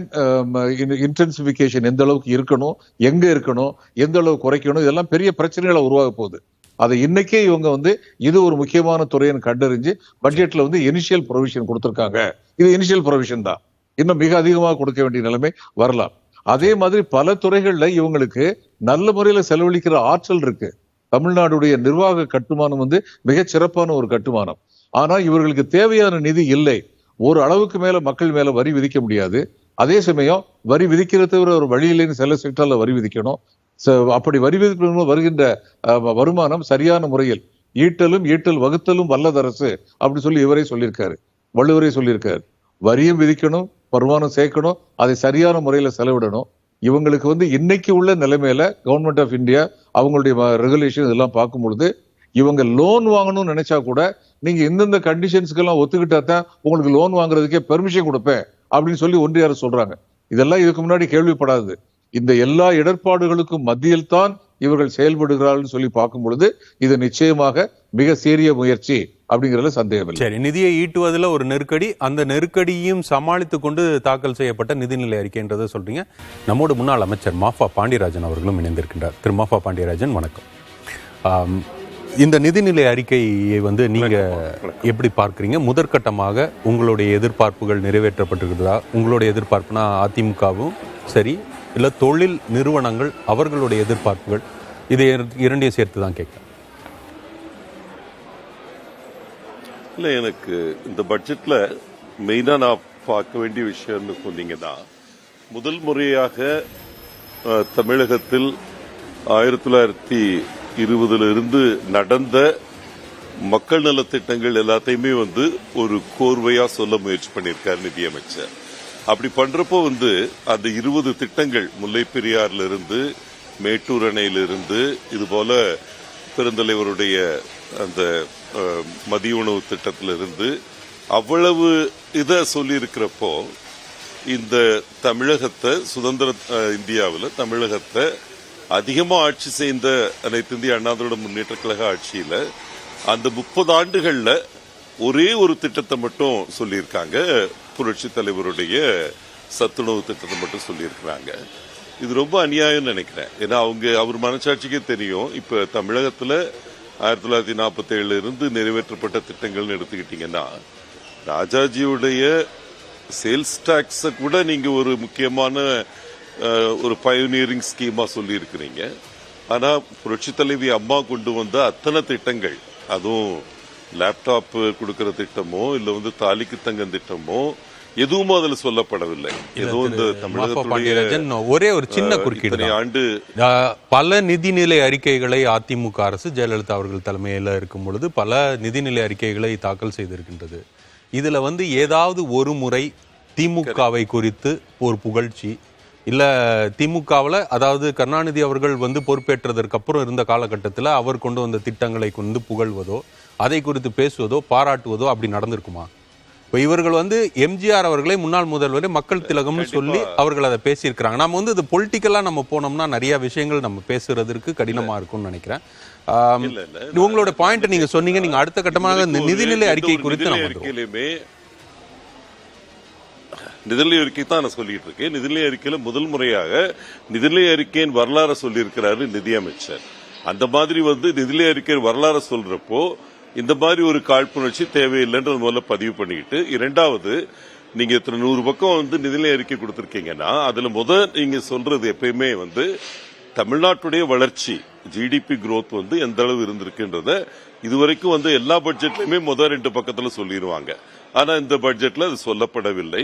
இன்டென்சிபிகேஷன் எந்த அளவுக்கு இருக்கணும், எங்க இருக்கணும், எந்த அளவுக்கு குறைக்கணும், இதெல்லாம் பெரிய பிரச்சனைகளை உருவாக போகுது. அதை இன்னைக்கே இவங்க வந்து இது ஒரு முக்கியமான துறையை கண்டறிஞ்சு பட்ஜெட்ல வந்து இனிஷியல் ப்ரொவிஷன் கொடுத்திருக்காங்க. இது இனிஷியல் ப்ரொவிஷன் தான், இன்னும் மிக அதிகமாக கொடுக்க வேண்டிய நிலைமை வரலாம். அதே மாதிரி பல துறைகள்ல இவங்களுக்கு நல்ல முறையில செலவழிக்கிற ஆற்றல் இருக்கு. தமிழ்நாடுடைய நிர்வாக கட்டுமானம் வந்து மிகச் சிறப்பான ஒரு கட்டுமானம். ஆனா இவர்களுக்கு தேவையான நிதி இல்லை. ஒரு அளவுக்கு மேல மக்கள் மேல வரி விதிக்க முடியாது. அதே சமயம் வரி விதிக்கிறது ஒரு வழி இல்லைன்னு சில செக்டர்ல வரி விதிக்கணும். அப்படி வரி விதிப்பு வருகின்ற வருமானம் சரியான முறையில் ஈட்டல் வகுத்தலும் வல்லதரசு அப்படி சொல்லி இவரே சொல்லியிருக்காரு, வள்ளுவரே சொல்லியிருக்காரு. வரியும் விதிக்கணும், வருமானம் சேர்க்கணும், அதை சரியான முறையில செலவிடணும். இவங்களுக்கு வந்து இன்னைக்கு உள்ள நிலைமையில கவர்மெண்ட் ஆஃப் இந்தியா அவங்களுடைய ரெகுலேஷன் இதெல்லாம் பார்க்கும் பொழுது இவங்க லோன் வாங்கணும்னு நினைச்சா கூட நீங்க இந்தந்த கண்டிஷன்ஸ்க்கு எல்லாம் ஒத்துக்கிட்டா தான் உங்களுக்கு லோன் வாங்குறதுக்கே பெர்மிஷன் கொடுப்பேன் அப்படின்னு சொல்லி ஒன்றிய அரசு சொல்றாங்க. இதெல்லாம் இதுக்கு முன்னாடி கேள்விப்படாது. இந்த எல்லா இடர்பாடுகளுக்கும் மத்தியில் தான் இவர்கள் செயல்படுகிறார்கள் சொல்லி பார்க்கும் பொழுது இது நிச்சயமாக மிக சீரிய முயற்சி அப்படிங்கறதுல சந்தேகம் இல்லை. சரி, நிதியை ஈட்டுவதில் ஒரு நெருக்கடி, அந்த நெருக்கடியும் சமாளித்து கொண்டு தாக்கல் செய்யப்பட்ட நிதிநிலை அறிக்கைன்றதை சொல்றீங்க. நம்மோடு முன்னாள் அமைச்சர் மாஃபா பாண்டியராஜன் அவர்களும் இணைந்திருக்கின்றார். திரு மாஃபா பாண்டியராஜன், வணக்கம். இந்த நிதிநிலை அறிக்கையை வந்து நீங்க எப்படி பார்க்குறீங்க? முதற்கட்டமாக உங்களுடைய எதிர்பார்ப்புகள் நிறைவேற்றப்பட்டிருக்கிறதா? உங்களுடைய எதிர்பார்ப்புனா அதிமுகவும் சரி, இல்லை தொழில் நிறுவனங்கள் அவர்களுடைய எதிர்பார்ப்புகள், இதை இரண்டையும் சேர்த்து தான் கேட்க. இல்லை, எனக்கு இந்த பட்ஜெட்ல மெயினாக நான் பார்க்க வேண்டிய விஷயம்னு சொன்னீங்கன்னா, முதல் முறையாக தமிழகத்தில் 1920 நடந்த மக்கள் நலத்திட்டங்கள் எல்லாத்தையுமே வந்து ஒரு கோர்வையா சொல்ல முயற்சி பண்ணியிருக்கார் நிதியமைச்சர். அப்படி பண்றப்போ வந்து அந்த 20 திட்டங்கள் முல்லை பெரியாறுல இருந்து மேட்டூர் அணையிலிருந்து இது போல பெருந்தலைவருடைய அந்த மதிய உணவு திட்டத்திலிருந்து அவ்வளவு இதை சொல்லி இருக்கிறப்போ இந்த தமிழகத்தை சுதந்திர இந்தியாவில் தமிழகத்தை அதிகமா ஆட்சி செய்த அனைத்து இந்திய அண்ணா திராவிட முன்னேற்ற கழக ஆட்சியில அந்த 30 ஆண்டுகள்ல ஒரே ஒரு திட்டத்தை மட்டும் சொல்லியிருக்காங்க, புரட்சி தலைவருடைய சத்துணவு திட்டத்தை மட்டும் சொல்லியிருக்கிறாங்க. இது ரொம்ப அநியாயம் நினைக்கிறேன். ஏன்னா அவர் மனசாட்சிக்கே தெரியும். இப்ப தமிழகத்துல 1947 இருந்து நிறைவேற்றப்பட்ட திட்டங்கள்னு எடுத்துக்கிட்டீங்கன்னா, ராஜாஜியுடைய சேல்ஸ் டாக்ஸ கூட நீங்க ஒரு முக்கியமான ஒரு பயோனியரிங் ஸ்கீமா சொல்லி இருக்கிறீங்க. ஆனா புரட்சி தலைவி அம்மா கொண்டு வந்த அத்தனை திட்டங்கள், அதுவும் லேப்டாப் கொடுக்கிற திட்டமோ இல்ல வந்து தாலிக்கு தங்கம் திட்டமோ எதுவும் அதுல சொல்லப்படவில்லை. ஏதோ இந்த தமிழகத்துடைய ஒரே ஒரு சின்ன குறுக்கீடு ஆண்டு பல நிதிநிலை அறிக்கைகளை அதிமுக அரசு ஜெயலலிதா அவர்கள் தலைமையில் இருக்கும் பொழுது பல நிதிநிலை அறிக்கைகளை தாக்கல் செய்திருக்கின்றது. இதுல வந்து ஏதாவது ஒரு முறை திமுகவை குறித்து ஒரு புகழ்ச்சி, இல்ல திமுகவில் அதாவது கருணாநிதி அவர்கள் வந்து பொறுப்பேற்றதற்கு அப்புறம் இருந்த காலகட்டத்தில் அவர் கொண்டு வந்த திட்டங்களை கொண்டு புகழ்வதோ அதை குறித்து பேசுவதோ பாராட்டுவதோ அப்படி நடந்திருக்குமா? இப்போ இவர்கள் வந்து எம்ஜிஆர் அவர்களை முன்னாள் முதல்வரை மக்கள் திலகம்னு சொல்லி அவர்கள் அதை பேசியிருக்கிறாங்க. நம்ம வந்து இது பொலிட்டிக்கலா நம்ம போனோம்னா நிறைய விஷயங்கள் நம்ம பேசுறதுக்கு கடினமா இருக்கும்னு நினைக்கிறேன். உங்களோட பாயிண்ட் நீங்க சொன்னீங்க. நீங்க அடுத்த கட்டமாக இந்த நிதிநிலை அறிக்கை குறித்து நிதிநிலை அறிக்கை தான் நான் சொல்லிட்டு இருக்கேன். நிதிநிலை அறிக்கையில முதல் முறையாக நிதிநிலை அறிக்கையின் வரலாறு சொல்லியிருக்கிறாரு நிதியமைச்சர். அந்த மாதிரி வந்து நிதிநிலை அறிக்கையின் வரலாறு சொல்றப்போ இந்த மாதிரி ஒரு காழ்ப்புணர்ச்சி தேவையில்லைன்றது முதல்ல பதிவு பண்ணிக்கிட்டு, இரண்டாவது நீங்க 100 பக்கம் வந்து நிதிநிலை அறிக்கை கொடுத்திருக்கீங்கன்னா அதுல நீங்க சொல்றது எப்பயுமே வந்து தமிழ்நாட்டுடைய வளர்ச்சி ஜிடிபி growth வந்து எந்த அளவு இருந்திருக்குன்றத இதுவரைக்கும் வந்து எல்லா பட்ஜெட்லயுமே முதல் 2 பக்கத்துல சொல்லிடுவாங்க. ஆனா இந்த பட்ஜெட்ல அது சொல்லப்படவில்லை.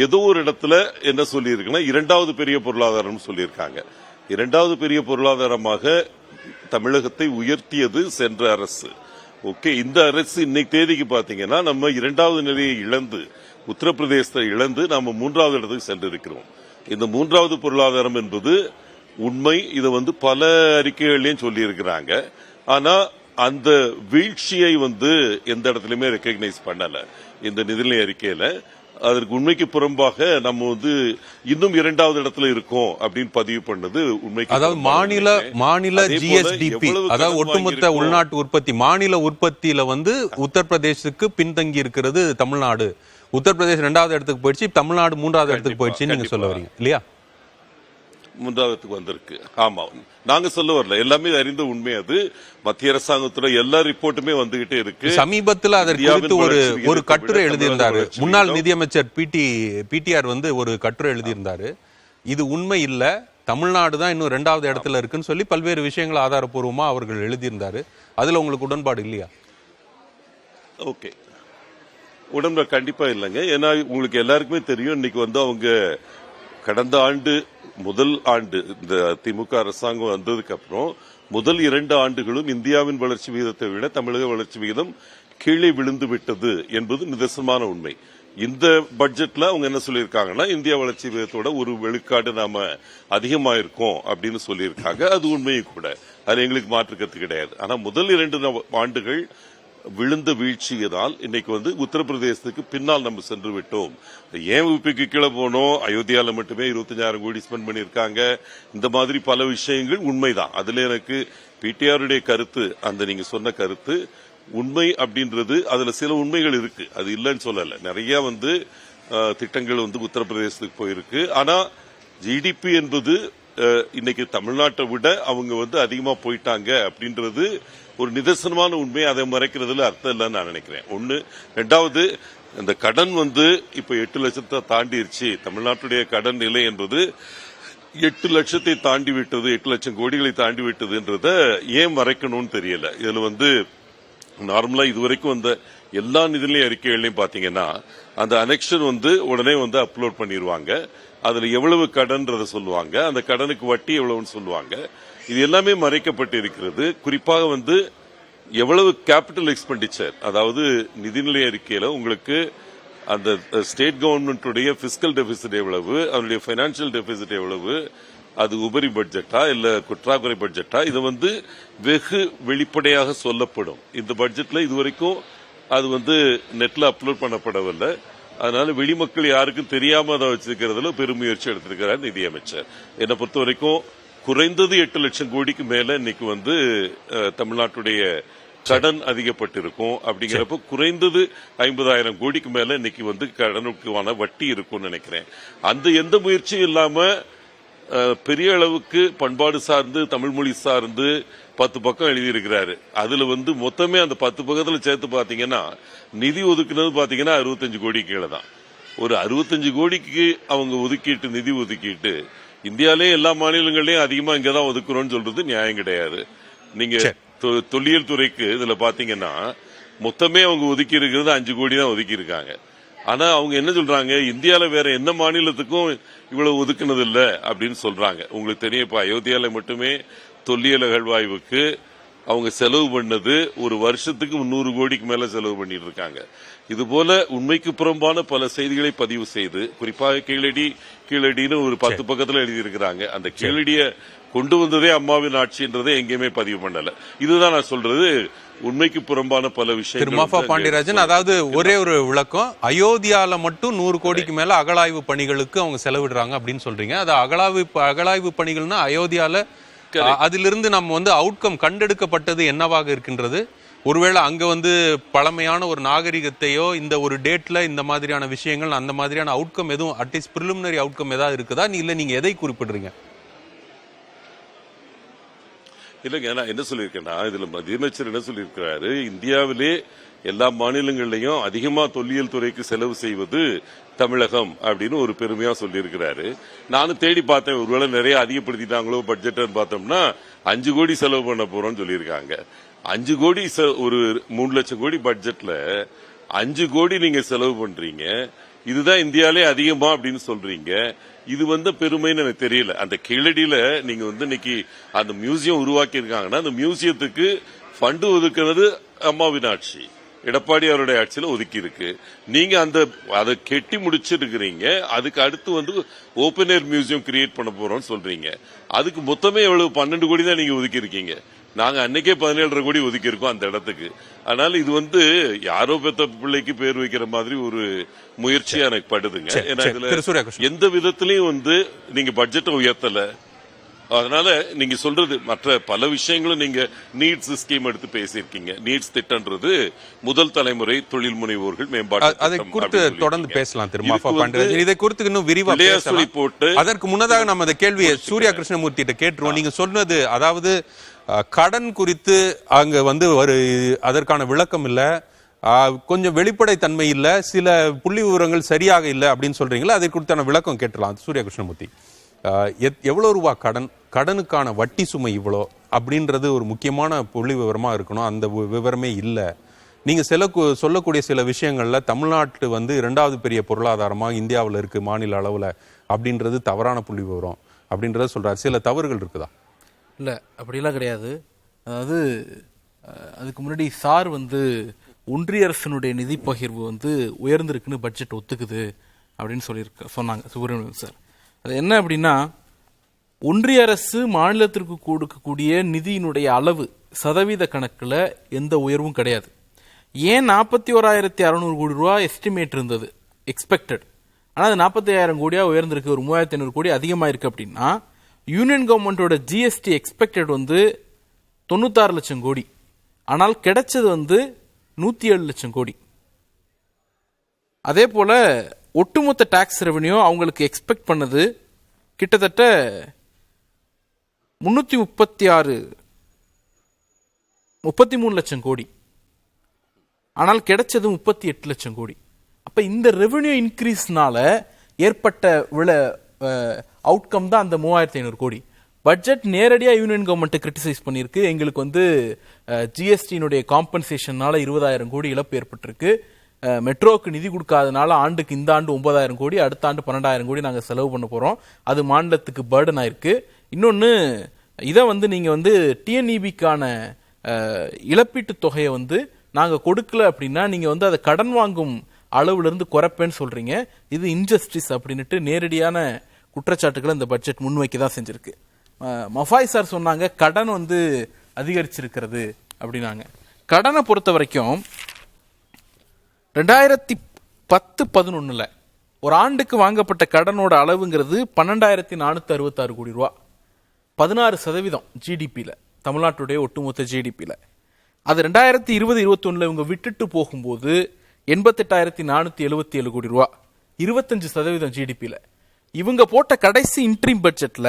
ஏதோ ஒரு இடத்துல என்ன சொல்லியிருக்குன்னா இரண்டாவது பெரிய பொருளாதாரம் சொல்லியிருக்காங்க. இரண்டாவது பெரிய பொருளாதாரமாக தமிழகத்தை உயர்த்தியது சென்ற அரசு. ஓகே, இந்த அரசு இன்னைக்கு தேதிக்கு பாத்தீங்கன்னா நம்ம 2வது நிலையை இழந்து உத்தரப்பிரதேசத்தை இழந்து நாம 3வது இடத்துக்கு சென்றிருக்கிறோம். இந்த 3வது பொருளாதாரம் என்பது உண்மை. இதை வந்து பல அறிக்கைகளையும் சொல்லி இருக்கிறாங்க. ஆனா அந்த வீழ்ச்சியை வந்து எந்த இடத்துலயுமே ரெக்கக்னைஸ் பண்ணல இந்த நிதிநிலை அறிக்கையில. அதற்கு உண்மைக்கு புறம்பாக நம்ம வந்து இன்னும் 2வது இடத்துல இருக்கோம் அப்படின்னு பதிவு பண்ணது உண்மைக்கு. அதாவது மாநில ஜிஎஸ்டிபி, அதாவது ஒட்டுமொத்த உள்நாட்டு உற்பத்தி, மாநில உற்பத்தியில வந்து உத்தரப்பிரதேசுக்கு பின்தங்கி இருக்கிறது தமிழ்நாடு. உத்தரப்பிரதேசம் 2வது இடத்துக்கு போயிடுச்சு, தமிழ்நாடு 3வது இடத்துக்கு போயிடுச்சு நீங்க சொல்ல வரீங்க இல்லையா? 3வது வந்திருக்கு. ஆமா, நாங்க சொல்ல வரல, எல்லாமே அறிந்த உண்மை. அது மத்திய அரசாங்கத்தோட எல்லா ரிப்போர்ட்டுமே வந்துகிட்டே இருக்கு. சமீபத்தில் அதற்கு குறித்து ஒரு கட்டுரை எழுதியிருந்தாரு முன்னாள் நிதியமைச்சர் பிடிஆர் வந்து ஒரு கட்டுரை எழுதியிருந்தாரு. இது உண்மை இல்ல, தமிழ்நாடு தான் இன்னும் 2வது இடத்துல இருக்குன்னு சொல்லி பல்வேறு விஷயங்கள் ஆதாரப்பூர்வமா அவர்கள் எழுதியிருந்தாரு. அதுல உங்களுக்கு உடன்பாடு இல்லையா? ஓகே, உடன்பாடு கண்டிப்பா இல்லைங்க. ஏன்னா உங்களுக்கு எல்லாருக்குமே தெரியும், இன்னைக்கு வந்து அவங்க கடந்த ஆண்டு முதல் ஆண்டு இந்த திமுக அரசாங்கம் வந்ததுக்கு அப்புறம் முதல் 2 ஆண்டுகளும் இந்தியாவின் வளர்ச்சி விகிதத்தை விட தமிழக வளர்ச்சி விகிதம் கீழே விழுந்து விட்டது என்பது நிதர்சனமான உண்மை. இந்த பட்ஜெட்ல அவங்க என்ன சொல்லியிருக்காங்கன்னா, இந்தியா வளர்ச்சி விகிதத்தோட 1 விழுக்காடு நாம அதிகமாயிருக்கோம் அப்படின்னு சொல்லியிருக்காங்க. அது உண்மையும் கூட, அது எங்களுக்கு மாற்றுக்கருத்து கிடையாது. ஆனா முதல் 2 ஆண்டுகள் விழுந்த வீழ்ச்சியினால் இன்னைக்கு வந்து உத்தரப்பிரதேசத்துக்கு பின்னால் நம்ம சென்று விட்டோம். ஏன் உப்பிக்கு கீழே போனோம், அயோத்தியால மட்டுமே 25,000 கோடி ஸ்பெண்ட் பண்ணியிருக்காங்க. இந்த மாதிரி பல விஷயங்கள் உண்மைதான். அதுல எனக்கு பிடிஆருடைய கருத்து, அந்த நீங்க சொன்ன கருத்து உண்மை அப்படின்றது, அதுல சில உண்மைகள் இருக்கு, அது இல்லைன்னு சொல்லல. நிறைய வந்து திட்டங்கள் வந்து உத்தரப்பிரதேசத்துக்கு போயிருக்கு. ஆனா ஜிடிபி என்பது இன்னைக்கு தமிழ்நாட்டை விட அவங்க வந்து அதிகமா போயிட்டாங்க அப்படின்றது ஒரு நிதர்சனமான உண்மை. அதை மறைக்கிறதுல அர்த்தம் இல்லைன்னு நான் நினைக்கிறேன். ஒண்ணு. 2வது, இந்த கடன் வந்து இப்ப 8 லட்சத்தை தாண்டிருச்சு. தமிழ்நாட்டுடைய கடன் நிலை என்பது 8 லட்சத்தை தாண்டி விட்டது, 8 லட்சம் கோடிகளை தாண்டி விட்டதுன்றத ஏன் மறைக்கணும்னு தெரியல. இதுல வந்து நார்மலா இதுவரைக்கும் வந்த எல்லா நிதிநிலை அறிக்கைகளையும் பாத்தீங்கன்னா அந்த அனெக்ஷன் வந்து உடனே வந்து அப்லோட் பண்ணிடுவாங்க. அதுல எவ்வளவு கடன்றத சொல்லுவாங்க, அந்த கடனுக்கு வட்டி எவ்வளவுன்னு சொல்லுவாங்க. இது எல்லாமே மறைக்கப்பட்டு இருக்கிறது. குறிப்பாக வந்து எவ்வளவு கேபிட்டல் எக்ஸ்பெண்டிச்சர், அதாவது நிதிநிலை அறிக்கையில உங்களுக்கு அந்த ஸ்டேட் கவர்மெண்டுடைய பிஸ்கல் டெபிசிட் எவ்வளவு, அதனுடைய பைனான்சியல் டெபிசிட் எவ்வளவு, அது உபரி பட்ஜெட்டா இல்ல குற்றாக்குறை பட்ஜெட்டா, இது வந்து வெகு வெளிப்படையாக சொல்லப்படும். இந்த பட்ஜெட்ல இதுவரைக்கும் அது வந்து நெட்ல அப்லோட் பண்ணப்படவில்லை. அதனால வெளிமக்கள் யாருக்கும் தெரியாம அதை வச்சிருக்கிறதுல பெருமுயற்சி எடுத்திருக்கிறார் நிதியமைச்சர். என்னை பொறுத்த வரைக்கும் குறைந்தது 8 லட்சம் கோடிக்கு மேல இன்னைக்கு வந்து தமிழ்நாட்டுடைய கடன் அதிகப்பட்டிருக்கும். அப்படிங்கிறப்ப குறைந்தது 50,000 கோடிக்கு மேல இன்னைக்கு வந்து கடனுக்கான வட்டி இருக்கும்னு நினைக்கிறேன். அந்த எந்த முயற்சியும் இல்லாம பெரிய அளவுக்கு பண்பாடு சார்ந்து தமிழ் மொழி சார்ந்து 10 பக்கம் எழுதியிருக்கிறாரு. அதுல வந்து மொத்தமே அந்த 10 பக்கத்துல சேர்த்து பாத்தீங்கன்னா நிதி ஒதுக்குனது பாத்தீங்கன்னா 65 கோடி கீழே தான். ஒரு 65 கோடிக்கு அவங்க ஒதுக்கிட்டு நிதி ஒதுக்கிட்டு இந்தியாலே எல்லா மாநிலங்களையும் அதிகமா இங்கதான் ஒதுக்குறோம்னு சொல்றது நியாயம் கிடையாது. நீங்க தொல்லியல் துறைக்கு இதுல பாத்தீங்கன்னா மொத்தமே அவங்க ஒதுக்கி இருக்கிறது 5 கோடி தான் ஒதுக்கி இருக்காங்க. ஆனா அவங்க என்ன சொல்றாங்க, இந்தியால வேற என்ன மாநிலத்துக்கும் இவ்வளவு ஒதுக்குனது இல்ல அப்படின்னு சொல்றாங்க. உங்களுக்கு தெரியும், இப்ப அயோத்தியால மட்டுமே தொல்லியல் அகழ்வாய்வுக்கு அவங்க செலவு பண்ணது ஒரு வருஷத்துக்கு 300 கோடிக்கு மேல செலவு பண்ணிட்டு இருக்காங்க. இதுபோல உண்மைக்கு புறம்பான பல செய்திகளை பதிவு செய்து, குறிப்பாக கீழடின்னு ஒரு 10 பக்கத்துல எழுதியிருக்கிறாங்க. அந்த கீழடிய கொண்டு வந்ததே அம்மாவின் ஆட்சின்றதை எங்கேயுமே பதிவு பண்ணல. இதுதான் நான் சொல்றது, உண்மைக்கு புறம்பான பல விஷயங்கள். மாஃபா பாண்டியராஜன், அதாவது ஒரே ஒரு விளக்கம், அயோத்தியால மட்டும் 100 கோடிக்கு மேல அகழாய்வு பணிகளுக்கு அவங்க செலவிடுறாங்க அப்படின்னு சொல்றீங்க. அது அகழாய்வு பணிகள்னா அயோத்தியால அதிலிருந்து நம்ம வந்து அவுட்கம் கண்டெடுக்கப்பட்டது என்னவாக இருக்கின்றது? ஒருவேளை அங்க வந்து பழமையான ஒரு நாகரிகத்தையோ இந்த ஒரு டேட்ல இந்த மாதிரியான விஷயங்கள், அந்த மாதிரியான அவுட்கம் எதுவும் அட்லீஸ்ட் பிரிலிமினரி அவுட்கம் ஏதாவது இருக்குதா? இல்ல நீங்க எதை குறிப்பிடுறீங்க? இல்லைங்க, நான் என்ன சொல்லியிருக்கேன்னா, இதுல மத்தியமைச்சர் என்ன சொல்லியிருக்கிறாரு, இந்தியாவிலே எல்லா மாநிலங்களிலையும் அதிகமா தொல்லியல் துறைக்கு செலவு செய்வது தமிழகம் அப்படின்னு ஒரு பெருமையா சொல்லியிருக்கிறாரு. நானும் தேடி பார்த்தேன், ஒருவேளை நிறைய அதிகப்படுத்திட்டாங்களோ பட்ஜெட்னு பார்த்தோம்னா 5 கோடி செலவு பண்ண போறோம்னு சொல்லியிருக்காங்க. 5 கோடி ஒரு 3 லட்சம் கோடி பட்ஜெட்ல 5 கோடி நீங்க செலவு பண்றீங்க. இதுதான் இந்தியாலே அதிகமா அப்படின்னு சொல்றீங்க. இது வந்து பெருமைன்னு எனக்கு தெரியல. அந்த கீழடியில நீங்க வந்து இன்னைக்கு அந்த மியூசியம் உருவாக்கி இருக்காங்கன்னா அந்த மியூசியத்துக்கு ஃபண்டு ஒதுக்குறது அம்மாவின் ஆட்சி, எடப்பாடி அவருடைய ஆட்சியில ஒதுக்கி இருக்கு. நீங்க அதை கெட்டி முடிச்சிருக்கிறீங்க. அதுக்கு அடுத்து வந்து ஓபன் ஏர் மியூசியம் கிரியேட் பண்ண போறோம்னு சொல்றீங்க. அதுக்கு மொத்தமே எவ்வளவு 12 கோடி தான் நீங்க ஒதுக்கி இருக்கீங்க. நாங்க அன்னைக்கே 17.5 கோடி ஒதுக்கி இருக்கோம் அந்த இடத்துக்கு. அதனால இது வந்து யாரோ பெத்த பிள்ளைக்கு பேர் வைக்கிற மாதிரி ஒரு முயற்சியா எனக்கு படுதுங்க. ஏன்னா இதுல எந்த விதத்திலையும் வந்து நீங்க பட்ஜெட்டை உயர்த்தல. அதனால நீங்க சொல்றது மற்ற பல விஷயங்களும் நீங்க நீட்ஸ் ஸ்கீம் எடுத்து பேசியிருக்கீங்க. நீட்ஸ் திட்டம்ன்றது முதல் தலைமுறை தொழில் முனைவோர்கள் மேம்பாட்டு, அதை குறித்து தொடர்ந்து பேசலாம். இதை குறித்து இன்னும் விரிவாக போட்டு அதற்கு முன்னதாக நம்ம அந்த கேள்வியை சூர்யா கிருஷ்ணமூர்த்தி கேட்டுருவோம். நீங்க சொன்னது, அதாவது கடன் குறித்து அங்க வந்து அதற்கான விளக்கம் இல்ல, கொஞ்சம் வெளிப்படை தன்மை இல்ல, சில புள்ளி விவரங்கள் சரியாக இல்லை அப்படின்னு சொல்றீங்களா? அதை குறித்தான விளக்கம் கேட்டலாம் சூர்யா கிருஷ்ணமூர்த்தி. எவ்வளோ ரூபா கடனுக்கான வட்டி சுமை இவ்வளோ அப்படின்றது ஒரு முக்கியமான புள்ளி விவரமாக இருக்கணும். அந்த விவரமே இல்லை. நீங்கள் சொல்லக்கூடிய சில விஷயங்களில் தமிழ்நாட்டு வந்து 2வது பெரிய பொருளாதாரமாக இந்தியாவில் இருக்குது மாநில அளவில் அப்படின்றது தவறான புள்ளி விவரம் அப்படின்றத சொல்கிறார். சில தவறுகள் இருக்குதா? இல்லை, அப்படிலாம் கிடையாது. அதாவது அதுக்கு முன்னாடி சார் வந்து ஒன்றிய அரசினுடைய நிதி பகிர்வு வந்து உயர்ந்திருக்குன்னு பட்ஜெட் ஒத்துக்குது அப்படின்னு சொன்னாங்க சுப்பிரமணியன் சார். அது என்ன அப்படின்னா, ஒன்றிய அரசு மாநிலத்திற்கு கொடுக்கக்கூடிய நிதியினுடைய அளவு சதவீத கணக்கில் எந்த உயர்வும் கிடையாது. ஏன் 41,600 கோடி ரூபா எஸ்டிமேட் இருந்தது எக்ஸ்பெக்டட், ஆனால் அது 45,000 கோடியாக உயர்ந்திருக்கு, ஒரு 3,500 கோடி அதிகமாக இருக்கு அப்படின்னா, யூனியன் கவர்மெண்டோட ஜிஎஸ்டி எக்ஸ்பெக்டட் வந்து 96 லட்சம் கோடி, ஆனால் கிடைச்சது வந்து 107 லட்சம் கோடி. அதே போல ஒட்டுமொத்த டாக்ஸ் ரெவன்யூ அவங்களுக்கு எக்ஸ்பெக்ட் பண்ணது கிட்டத்தட்ட 333 லட்சம் கோடி, ஆனால் கிடைச்சது 38 லட்சம் கோடி. அப்ப இந்த ரெவென்யூ இன்க்ரீஸ்னால ஏற்பட்ட அவுட்கம் தான் அந்த 3,500 கோடி. பட்ஜெட் நேரடியாக யூனியன் கவர்மெண்ட் கிரிட்டிசைஸ் பண்ணியிருக்கு. எங்களுக்கு வந்து ஜிஎஸ்டியினுடைய காம்பன்சேஷனால 20,000 கோடி இழப்பு ஏற்பட்டிருக்கு, மெட்ரோவுக்கு நிதி கொடுக்காதனால ஆண்டுக்கு இந்த ஆண்டு 9,000 கோடி, அடுத்த ஆண்டு 12,000 கோடி நாங்கள் செலவு பண்ண போகிறோம், அது மாநிலத்துக்கு பேர்டன் ஆயிருக்கு. இன்னொன்று, இதை வந்து நீங்கள் வந்து டிஎன்இபிக்கான இழப்பீட்டு தொகையை வந்து நாங்கள் கொடுக்கல அப்படின்னா நீங்கள் வந்து அதை கடன் வாங்கும் அளவுலேருந்து குறைப்பேன்னு சொல்கிறீங்க. இது இன்ஜஸ்டிஸ் அப்படின்ட்டு நேரடியான குற்றச்சாட்டுகளை இந்த பட்ஜெட் முன்வைக்க தான் செஞ்சிருக்கு. மஃபாய் சார் சொன்னாங்க கடன் வந்து அதிகரிச்சிருக்கிறது அப்படின்னாங்க. கடனை பொறுத்த வரைக்கும் 2010-11 ஒரு ஆண்டுக்கு வாங்கப்பட்ட கடனோட அளவுங்கிறது 12,466 கோடி ரூபா, 16% ஜிடிபியில், தமிழ்நாட்டுடைய ஒட்டுமொத்த ஜிடிபியில். அது 2020-21 இவங்க விட்டுட்டு போகும்போது 88,477 கோடி ரூபா, 25% ஜிடிபியில். இவங்க போட்ட கடைசி இன்ட்ரீம் பட்ஜெட்ல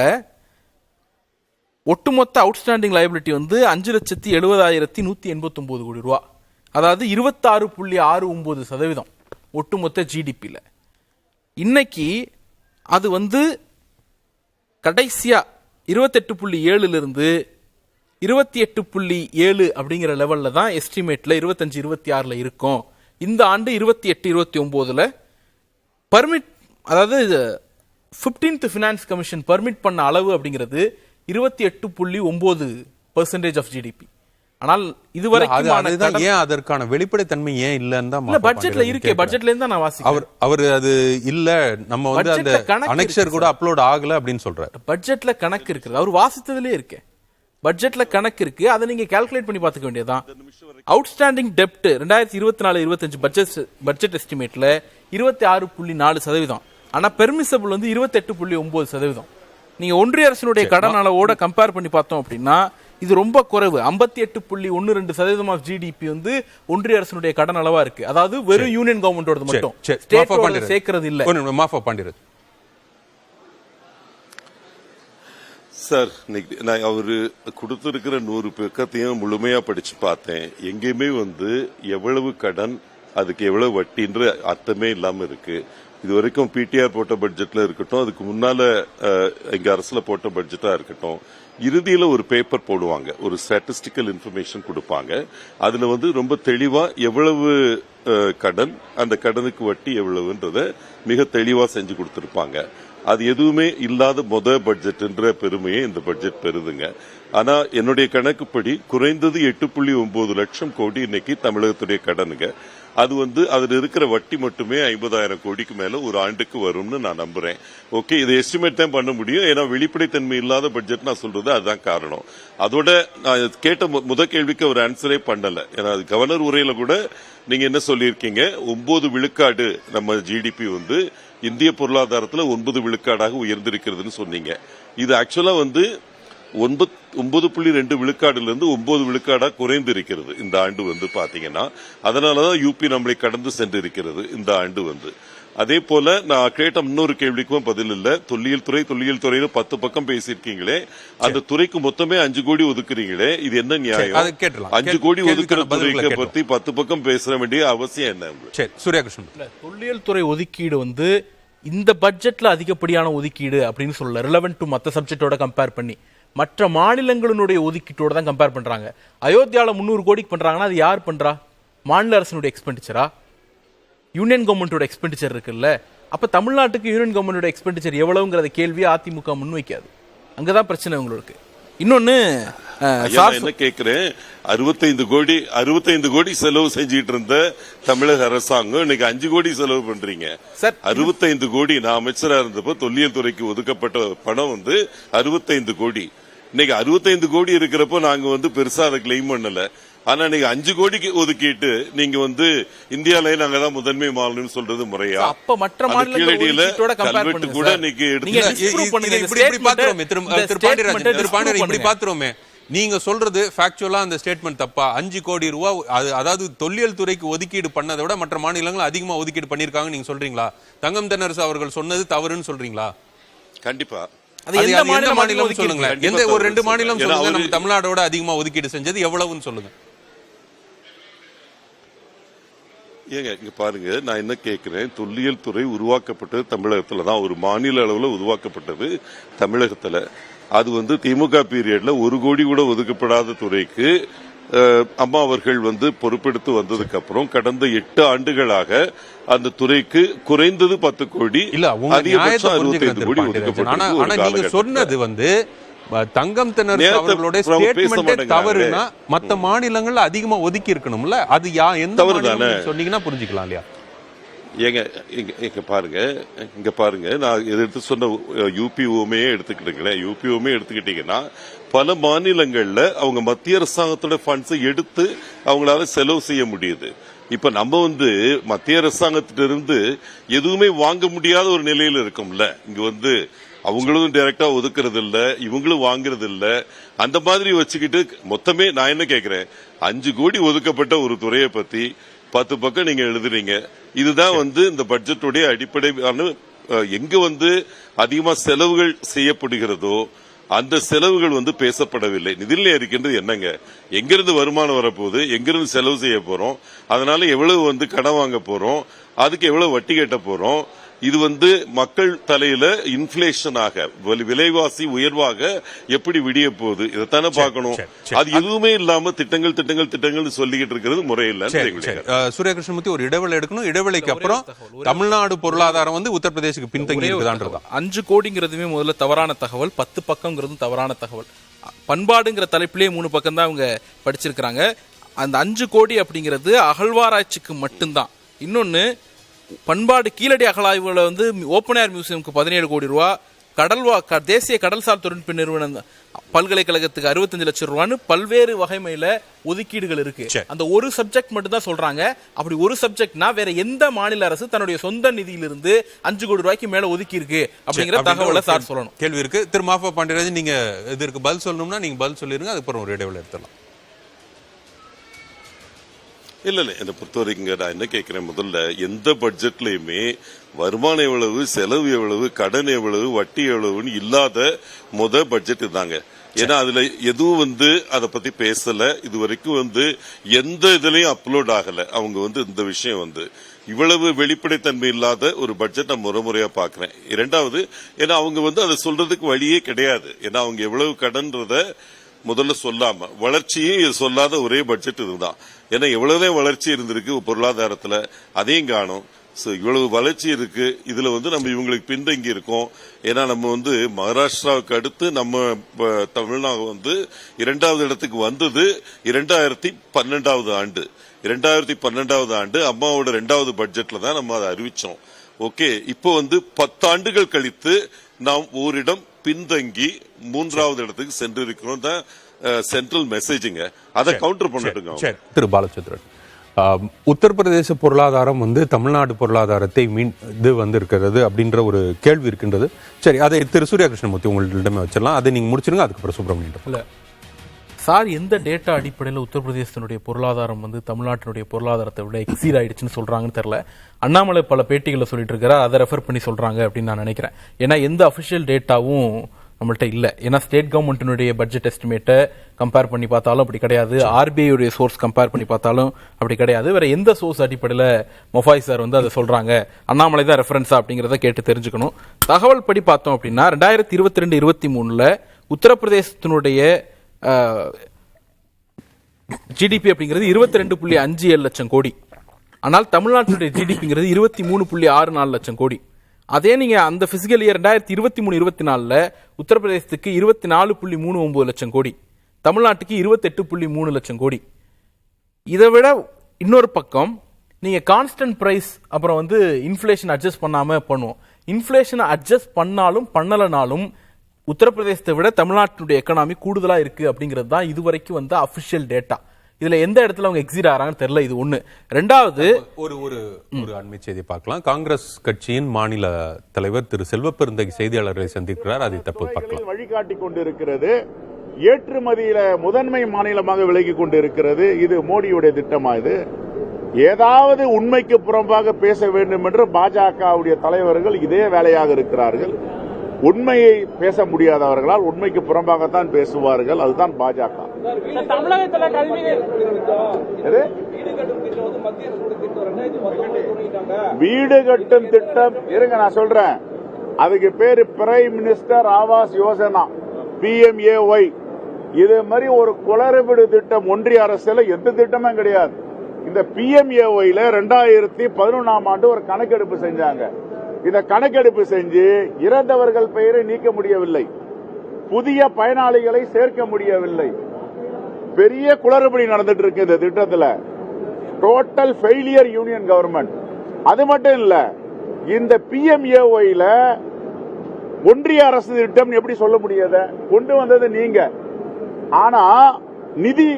ஒட்டுமொத்த அவுட்ஸ்டாண்டிங் லைபிலிட்டி வந்து 5,70,189 கோடி ரூபா, அதாவது 26.69% ஒட்டுமொத்த ஜிடிபியில். இன்னைக்கு அது வந்து கடைசியா 28.7 28.7 அப்படிங்கிற லெவல்ல தான் எஸ்டிமேட்ல 25-26 இருக்கும். இந்த ஆண்டு 28-29 பர்மிட், அதாவது 15th ஃபினான்ஸ் கமிஷன் பர்மிட் பண்ண அளவு அப்படிங்கிறது 28.9% ஆஃப் ஜிடிபி. ஆனால் இதுவரைக்கும் ஏன் அதற்கான வெளிப்படைத்தன்மை ஏன் இல்லன்னு பட்ஜெட்ல இருக்கே, பட்ஜெட்ல இருந்து நான் வாசிக்கிறேன். அவர் அது இல்ல, நம்ம வந்து அந்த அனெக்சர் கூட அப்லோட் ஆகல அப்படின்னு சொல்றாரு. பட்ஜெட்ல கணக்கு இருக்குது, அவர் வாசித்ததுலயே இருக்கு. பட்ஜெட்ல கணக்கு இருக்கு, அதை நீங்க கால்குலேட் பண்ணி பாத்துக்க வேண்டியதுதான். அவுட்ஸ்டாண்டிங் டெப்ட் 2024-25 பட்ஜெட் எஸ்டிமேட்ல 26.4%, ஆனா பெர்மிசபிள் வந்து 28.9%. நீங்க ஒன்றிய அரசினுடைய கடன் அளவோட கம்பேர் பண்ணி பார்த்தோம் அப்படின்னா இது ரொம்ப குறைவு. 58.12% ஆஃப் ஜிடிபி வந்து ஒன்றிய அரசினுடைய கடன் அளவா இருக்கு. அதாவது வெறும் யூனியன் கவர்மெண்டோட மட்டும், ஸ்டேட்டோட சேர்க்கிறது இல்ல. சார், நான் அவரு கொடுத்திருக்கிற 100 பக்கத்தையும் முழுமையா படிச்சு பார்த்தேன். எங்கேயுமே வந்து எவ்வளவு கடன், அதுக்கு எவ்வளவு வட்டின்ற அர்த்தமே இல்லாம இருக்கு. இது வரைக்கும் பிடிஆர் போட்ட பட்ஜெட்ல இருக்கட்டும், அதுக்கு முன்னால எங்க அரசுல போட்ட பட்ஜெட்டா இருக்கட்டும், இறுதியில ஒரு பேப்பர் போடுவாங்க, ஒரு ஸ்டாட்டிஸ்டிக்கல் இன்ஃபர்மேஷன் கொடுப்பாங்க. அதுல வந்து ரொம்ப தெளிவா எவ்வளவு கடன், அந்த கடனுக்கு வட்டி எவ்வளவுன்றத மிக தெளிவா செஞ்சு கொடுத்திருப்பாங்க. அது எதுவுமே இல்லாத பட்ஜெட்ன்ற பெருமையை இந்த பட்ஜெட் பெறுதுங்க. ஆனா என்னுடைய கணக்குப்படி குறைந்தது 8.9 லட்சம் கோடி இன்னைக்கு தமிழகத்துடைய கடனுங்க. அது வந்து அதுல இருக்கிற வட்டி மட்டுமே 50,000 கோடிக்கு மேல ஒரு ஆண்டுக்கு வரும்னு நான் நம்புறேன். ஓகே, இதை எஸ்டிமேட் தான் பண்ண முடியும், ஏன்னா வெளிப்படைத்தன்மை இல்லாத பட்ஜெட் நான் சொல்றது அதுதான் காரணம். அதோட நான் கேட்ட முதல் கேள்விக்கு அவர் ஆன்சரே பண்ணல. ஏன்னா கவர்னர் உரையில கூட நீங்க என்ன சொல்லியிருக்கீங்க, 9 விழுக்காடு நம்ம ஜிடிபி வந்து இந்திய பொருளாதாரத்துல 9 விழுக்காடாக உயர்ந்திருக்கிறதுன்னு சொன்னீங்க. இது ஆக்சுவலா வந்து 9.2 விழுக்காடுல இருந்து 9 விழுக்காடா குறைந்து இருக்கிறது இந்த ஆண்டு வந்து பாத்தீங்கன்னா. அதனாலதான் யூபி நம்மளை கடந்து சென்று இருக்கிறது இந்த ஆண்டு வந்து. அதே போல நான் கேட்ட இன்னொரு கேள்விக்கும் பதில் இல்ல. தொல்லியல் துறையில 10 பக்கம் பேசியிருக்கீங்களே, அந்த துறைக்கு மொத்தமே 5 கோடி ஒதுக்குறீங்களே, இது என்ன நியாயம்? 5 கோடி ஒதுக்குற துறைக்கு பத்தி 10 பக்கம் பேச வேண்டிய அவசியம் என்ன? சூர்யாகிருஷ்ணன், தொல்லியல் துறை ஒதுக்கீடு வந்து இந்த பட்ஜெட்ல அதிகப்படியான ஒதுக்கீடு அப்படின்னு சொல்லல, ரிலவென்ட் டு மற்ற சப்ஜெக்டோட கம்பேர் பண்ணி மற்ற மாநிலங்களினுடைய ஒதுக்கீட்டோட தான் கம்பேர் பண்றாங்க. அயோத்தியால 300 கோடிக்கு பண்றாங்கன்னா அது யார் பண்றா? மாநில அரசினுடைய எக்ஸ்பெண்டிச்சரா? யூனியன் கவர்மெண்டோட எக்ஸ்பெண்டிச்சர் இருக்குல்ல. அப்ப தமிழ்நாட்டுக்கு யூனியன் கவர்மெண்டோட எக்ஸ்பெண்டிச்சர் எவ்வளவுங்கிறத கேள்வியை அதிமுக முன்வைக்காது. அங்கதான் பிரச்சனை உங்களுக்கு. இன்னொன்னு என்ன கேட்கிறேன், 65 கோடி செலவு செஞ்சிட்டு இருந்த தமிழக அரசாங்கம் இன்னைக்கு 5 கோடி செலவு பண்றீங்க. 65 கோடி நான் அமைச்சரா இருந்தப்போ தொல்லியல் துறைக்கு ஒதுக்கப்பட்ட பணம் 65 கோடி. இன்னைக்கு 65 கோடி இருக்கிறப்போ நாங்க பெருசா அதை கிளைம் பண்ணல. ஆனா நீங்க 5 கோடிக்கு ஒதுக்கிட்டு நீங்க இந்தியாவிலே நாங்க தான் முதன்மை மாநிலம் சொல்றது முறையா? அப்ப மற்ற மாநிலங்களோட கம்பேர் பண்ணுங்க கூட இன்னைக்கு பாத்துறோமே. நீங்க சொல்றது ஃபேக்சுவலா அந்த ஸ்டேட்மெண்ட் தப்பா? 5 கோடி ரூபாய் அதாவது தொல்லியல் துறைக்கு ஒதுக்கீடு பண்ணதை விட மற்ற மாநிலங்கள் அதிகமா ஒதுக்கீடு பண்ணிருக்காங்க நீங்க சொல்றீங்களா? தங்கம் தென்னரசு அவர்கள் சொன்னது தவறுன்னு சொல்றீங்களா? கண்டிப்பா. அது எந்த மாநிலம் சொல்லுங்க. எந்த ஒரு 2 மாநிலம் சொல்லுங்க. நம்ம தமிழ்நாடோட அதிகமா ஒதுக்கீடு செஞ்சது எவ்வளவுன்னு சொல்லுங்க. ஏங்க இங்க பாருங்க, நான் என்ன கேட்கிறேன், தொல்லியல் துறை உருவாக்கப்பட்டது தமிழகத்துல தான், ஒரு மாநில அளவுல உருவாக்கப்பட்டது தமிழகத்துல. அது திமுக பீரியட்ல 1 கோடி கூட ஒதுக்கப்படாத துறைக்கு அம்மா அவர்கள் பொறுப்பெடுத்து வந்ததுக்கு அப்புறம் கடந்த 8 ஆண்டுகளாக அந்த துறைக்கு குறைந்தது 10 கோடி, அதிகபட்சம் 65 கோடி ஒதுக்கப்பட்டது. நீங்க சொன்னது தங்கம் தென்னரசு அவர்களுடைய ஸ்டேட்மென்ட் தவறுனா மத்த மாநிலங்கள்ல அதிகமா ஒதுக்கி இருக்கணும்ல, அது எந்த மாநிலம் சொன்னீங்கன்னா புரிஞ்சுக்கலாம் இல்லையா? ஏங்க இங்க பாருங்க, நான் எடுத்து சொன்ன யூபிஓமே எடுத்துக்கிட்டீங்களேன். யூபிஓமே எடுத்துக்கிட்டீங்கன்னா பல மாநிலங்கள்ல அவங்க மத்திய அரசாங்கத்தோட ஃபண்ட்ஸை எடுத்து அவங்களால செலவு செய்ய முடியுது. இப்ப நம்ம மத்திய அரசாங்கத்திலிருந்து எதுவுமே வாங்க முடியாத ஒரு நிலையில இருக்கோம்ல. இங்க அவங்களும் டைரக்டா ஒதுக்குறது இல்ல, இவங்களும் வாங்குறது இல்ல. அந்த மாதிரி வச்சுக்கிட்டு மொத்தமே நான் என்ன கேட்கிறேன், 5 கோடி ஒதுக்கப்பட்ட ஒரு துறையை பத்தி 10 பக்கம் நீங்க எழுதுறீங்க. இதுதான் இந்த பட்ஜெட்டுடைய அடிப்படையான எங்க அதிகமா செலவுகள் செய்யப்படுகிறதோ அந்த செலவுகள் பேசப்படவில்லை. நிதிநிலை அறிக்கைன்றது என்னங்க? எங்கிருந்து வருமானம் வரப்போகுது, எங்கிருந்து செலவு செய்ய போறோம், அதனால எவ்வளவு கடன் வாங்க போறோம், அதுக்கு எவ்வளவு வட்டி கட்ட போறோம், இது மக்கள் தலையில இன்ஃபிளேஷனாக விலைவாசி உயர்வாக எப்படி விடிய போகுது, இதைத்தானே பார்க்கணும். அது எதுவுமே இல்லாம திட்டங்கள் சொல்லிக்கிட்டு இருக்கிறது முறையில்லை. சூர்யா கிருஷ்ணமூர்த்தி, ஒரு இடைவேளை எடுக்கணும். இடைவேளைக்கு அப்புறம் தமிழ்நாடு பொருளாதாரம் உத்தரப்பிரதேசுக்கு பின்தங்கி இருக்குதான்றது 5 கோடிங்கிறதுமே முதல்ல தவறான தகவல், 10 பக்கம்ங்கிறது தவறான தகவல். பண்பாடுங்கிற தலைப்பிலே 3 பக்கம் தான் அவங்க படிச்சிருக்கிறாங்க. அந்த 5 கோடி அப்படிங்கிறது அகழ்வாராய்ச்சிக்கு மட்டும்தான். இன்னொன்னு, பண்பாடு கீழடி அகழாய்வுல ஓப்பன் ஏர் மியூசியமுக்கு 17 கோடி ரூபா, தேசிய கடல்சார் தொழில்நுட்ப நிறுவனம் பல்கலைக்கழகத்துக்கு 65 லட்சம் ரூபான்னு பல்வேறு வகைமையில ஒதுக்கீடுகள் இருக்கு. அந்த ஒரு சப்ஜெக்ட் மட்டும் தான் சொல்றாங்க. அப்படி ஒரு சப்ஜெக்ட்னா வேற எந்த மாநில அரசு தன்னுடைய சொந்த நிதியிலிருந்து 5 கோடி ரூபாய்க்கு மேல ஒதுக்கி இருக்கு அப்படிங்கிற தகவலை சார் சொல்லணும். கேள்வி இருக்கு. திரு மாஃபா பாண்டியராஜன், நீங்க இதற்கு பதில் சொல்லணும்னா நீங்க பதில் சொல்லிருங்க, அதுக்கப்புறம் ஒரு இடைவேளை எடுத்துடலாம். இல்ல என்னை பொறுத்த வரைக்கும் நான் என்ன கேட்கிறேன், முதல்ல எந்த பட்ஜெட்லயுமே வருமானம் எவ்வளவு, செலவு எவ்வளவு, கடன் எவ்வளவு, வட்டி எவ்வளவுன்னு இல்லாத பட்ஜெட் இருந்தாங்க. ஏன்னா அதுல எதுவும் அதை பத்தி பேசல. இது வரைக்கும் எந்த இதுலயும் அப்லோட் ஆகல. அவங்க இந்த விஷயம் இவ்வளவு வெளிப்படைத்தன்மை இல்லாத ஒரு பட்ஜெட் நான் முறையா பாக்குறேன். இரண்டாவது, ஏன்னா அவங்க அதை சொல்றதுக்கு வழியே கிடையாது. ஏன்னா அவங்க எவ்வளவு கடன்றத முதல்ல சொல்லாம வளர்ச்சியும் சொல்லாத ஒரே பட்ஜெட் இதுதான். ஏன்னா எவ்வளவுதான் வளர்ச்சி இருந்திருக்கு பொருளாதாரத்துல, அதையும் காணும். இவ்வளவு வளர்ச்சி இருக்கு, இதுல நம்ம இவங்களுக்கு பின்தங்கி இருக்கோம். ஏன்னா நம்ம மகாராஷ்டிராவுக்கு அடுத்து நம்ம தமிழ்நாடு 2வது இடத்துக்கு வந்தது 2012வது ஆண்டு. 2012வது ஆண்டு அம்மாவோட 2வது பட்ஜெட்ல தான் நம்ம அதை அறிவிச்சோம். ஓகே, இப்போ 10 ஆண்டுகள் கழித்து நாம் ஓரிடம் பின்தங்கி 3வது இடத்துக்கு சென்றிருக்கிறோம் தான் சென்ட்ரல் மெசேஜிங்க. அதை கவுண்டர் பண்ணிட்டு திரு பாலச்சந்திரன், உத்தரப்பிரதேச பொருளாதாரம் தமிழ்நாடு பொருளாதாரத்தை இருக்கிறது அப்படின்ற ஒரு கேள்வி இருக்கின்றது. சரி, அதை திரு சூர்யா கிருஷ்ணமூர்த்தி உங்களிடமே வச்சிடலாம். அதை நீங்க முடிச்சிருங்க, அதுக்கப்புறம் சுப்பிரமணியன். சார், எந்த டேட்டா அடிப்படையில் உத்தரப்பிரதேசத்தினுடைய பொருளாதாரம் தமிழ்நாட்டினுடைய பொருளாதாரத்தை விட எக்ஸீட் ஆயிடுச்சுன்னு சொல்றாங்கன்னு தெரியல. அண்ணாமலை பல பேட்டிகளை சொல்லிட்டு இருக்கிறார், அதை ரெஃபர் பண்ணி சொல்றாங்க அப்படின்னு நான் நினைக்கிறேன். ஏன்னா எந்த அபிஷியல் டேட்டாவும் நம்மள்ட்ட இல்லை. ஏன்னா ஸ்டேட் கவர்மெண்ட்டினுடைய பட்ஜெட் எஸ்டிமேட்டை கம்பேர் பண்ணி பார்த்தாலும் அப்படி கிடையாது, ஆர்பிஐ உடைய சோர்ஸ் கம்பேர் பண்ணி பார்த்தாலும் அப்படி கிடையாது. வேற எந்த சோர்ஸ் அடிப்படையில் மொஃபாய் சார் வந்து அதை சொல்றாங்க, அண்ணாமலை தான் ரெஃபரன்ஸா அப்படிங்கிறத கேட்டு தெரிஞ்சுக்கணும். தகவல் படி பார்த்தோம் அப்படின்னா 2022-23 உத்தரப்பிரதேசத்தினுடைய ஜிடிபி அப்படிங்கிறது 22.57 லட்சம் கோடி. ஆனால் தமிழ்நாட்டுடைய ஜிடிபிங்கிறது 23.64 லட்சம் கோடி. அதே நீங்க அந்த பிசிக்கல் இயர் 2023-24 உத்தரப்பிரதேசத்துக்கு 24.39 லட்சம் கோடி, தமிழ்நாட்டுக்கு 28.3 லட்சம் கோடி. இதை விட இன்னொரு பக்கம் நீங்க கான்ஸ்டன்ட் பிரைஸ் அப்புறம் வந்து இன்ஃபிளேஷன் அட்ஜஸ்ட் பண்ணாம பண்ணுவோம். இன்ஃபிளேஷனை அட்ஜஸ்ட் பண்ணாலும் பண்ணலனாலும் உத்தரப்பிரதேசத்தை விட தமிழ்நாட்டுடைய எக்கனாமி கூடுதலா இருக்கு அப்படிங்கிறது தான் இதுவரைக்கும் வந்து அபிஷியல் டேட்டா. இதுல எந்த இடத்துல அவங்க எக்ஸிட் ஆறாங்கன்னு தெரியல. இது ஒண்ணு. ரெண்டாவது ஒரு அண்மை செய்தி பார்க்கலாம். காங்கிரஸ் கட்சியின் மாநில தலைவர் திரு செல்வப்பெருந்தகை செய்தியாளர்களை சந்திக்கிறார். அதை தற்போது பார்க்கலாம். வழிகாட்டி கொண்டிருக்கிறது, ஏற்றுமதியில முதன்மை மாநிலமாக விலகி கொண்டிருக்கிறது. இது மோடியுடைய திட்டமா? இது ஏதாவது உண்மைக்கு புறம்பாக பேச வேண்டும் என்று பாஜகவுடைய தலைவர்கள் இதே வேலையாக இருக்கிறார்கள். உண்மையை பேச முடியாதவர்களால் உண்மைக்கு புறம்பாகத்தான் பேசுவார்கள். அதுதான் பாஜக. வீடு கட்டும் திட்டம் இருங்க, நான் சொல்றேன். அதுக்கு பேரு prime minister Awas Yojana, PMAY. இது மாதிரி ஒரு குளறுபடி திட்டம் ஒன்றிய அரசுல எந்த திட்டமும் கிடையாது. இந்த PMAYல 2011ஆம் ஆண்டு ஒரு கணக்கெடுப்பு செஞ்சாங்க. இந்த கணக்கெடுப்பு செஞ்சு இறந்தவர்கள் பெயரை நீக்க முடியவில்லை, புதிய பயனாளிகளை சேர்க்க முடியவில்லை. பெரிய குளறுபடி நடந்துட்டு இருக்கு இந்த திட்டத்தில். Total failure union government. அது மட்டும் இல்ல, இந்த PMAYல ஒன்றிய அரசு திட்டம் எப்படி சொல்ல முடியாத? கொண்டு வந்தது நீங்க. ஆனா நிதி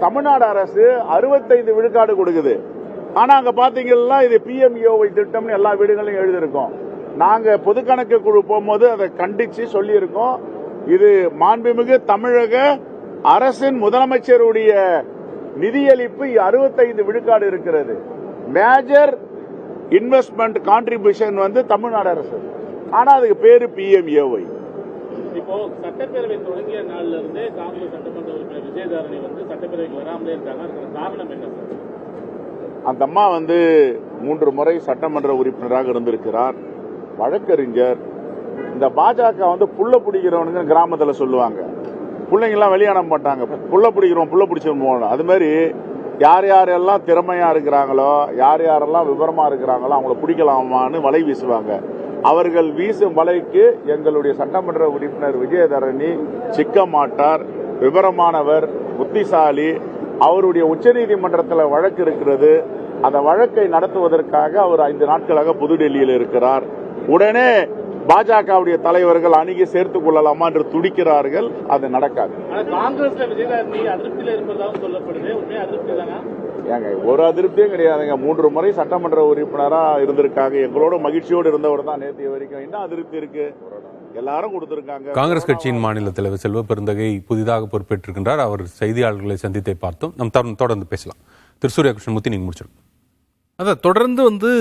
தமிழ்நாடு அரசு 65 விழுக்காடு கொடுக்குது. ஆனா அங்க பாத்தீங்கன்னா இது PMAY திட்டம் எல்லா வீடுகளையும் எழுதியிருக்கோம். நாங்க பொது கணக்கு குழு போகும்போது அதை கண்டிச்சு சொல்லி இருக்கோம். இது மாண்புமிகு தமிழக அரசின் முதலமைச்சருடைய நிதியளிப்பு 65 விழுக்காடு இருக்கிறது. மேஜர் இன்வெஸ்ட்மெண்ட் கான்ட்ரிபியூஷன் வந்து தமிழ்நாடு அரசு. ஆனா அதுக்கு பேரு PMAY. இப்போ சட்டப்பேரவை தொடங்கிய நாள்ல இருந்தே காங்கிரஸ் சட்டமன்ற உறுப்பினர் விஜயதாரணி வந்து சட்டப்பேரவைக்கு வராமலே இருக்காங்க. அதுக்கான காரணம் என்ன சார்? அந்த அம்மா வந்து 3 முறை சட்டமன்ற உறுப்பினராக இருந்திருக்கிறார், வழக்கறிஞர். இந்த பாஜக வந்து புள்ள பிடிக்கிறவனுங்க கிராமத்துல சொல்லுவாங்க, பிள்ளைங்க எல்லாம் வெளியான மாட்டாங்க, புள்ள பிடிக்கிறோம் புள்ள பிடிச்சிருப்போம். அது மாதிரி யார் யாரெல்லாம் திறமையா இருக்கிறாங்களோ, யார் யாரெல்லாம் விவரமா இருக்கிறாங்களோ அவங்கள பிடிக்கலாமான்னு வலை வீசுவாங்க. அவர்கள் வீசும் வலைக்கு எங்களுடைய சட்டமன்ற உறுப்பினர் விஜயதரணி சிக்க மாட்டார். விவரமானவர், புத்திசாலி. அவருடைய உச்சநீதிமன்றத்தில் வழக்கு இருக்கிறது. அந்த வழக்கை நடத்துவதற்காக அவர் 5 நாட்களாக புதுடெல்லியில் இருக்கிறார். உடனே பாஜகவுடைய தலைவர்கள் அணுகி சேர்த்துக் கொள்ளலாமா என்று துடிக்கிறார்கள். அது நடக்காது. காங்கிரஸ்ல விஜயதாரணி அதிருப்தியில் இருப்பதாக சொல்லப்படுது. உண்மையா அதிருப்தி தானா? ஏங்க, ஒரு அதிருப்தியும் கிடையாதுங்க. 3 முறை சட்டமன்ற உறுப்பினரா இருந்திருக்காங்க. எங்களோட மகிழ்ச்சியோடு இருந்தவர் தான் நேற்று வரைக்கும். என்ன அதிருப்தி இருக்கு? எல்லாரும் கொடுத்திருக்காங்க. காங்கிரஸ் கட்சியின் மாநில தலைவர் செல்வப்பெருந்தகை புதிதாக பொறுப்பேற்றிருக்கின்றார். அவர் செய்தியாளர்களை சந்தித்தை பார்த்தோம். நாம் தொடர்ந்து பேசலாம். திரு சூர்யா கிருஷ்ணமூர்த்தி, நீங்க முடிச்சிருக்கோம். அதான் தொடர்ந்து வந்து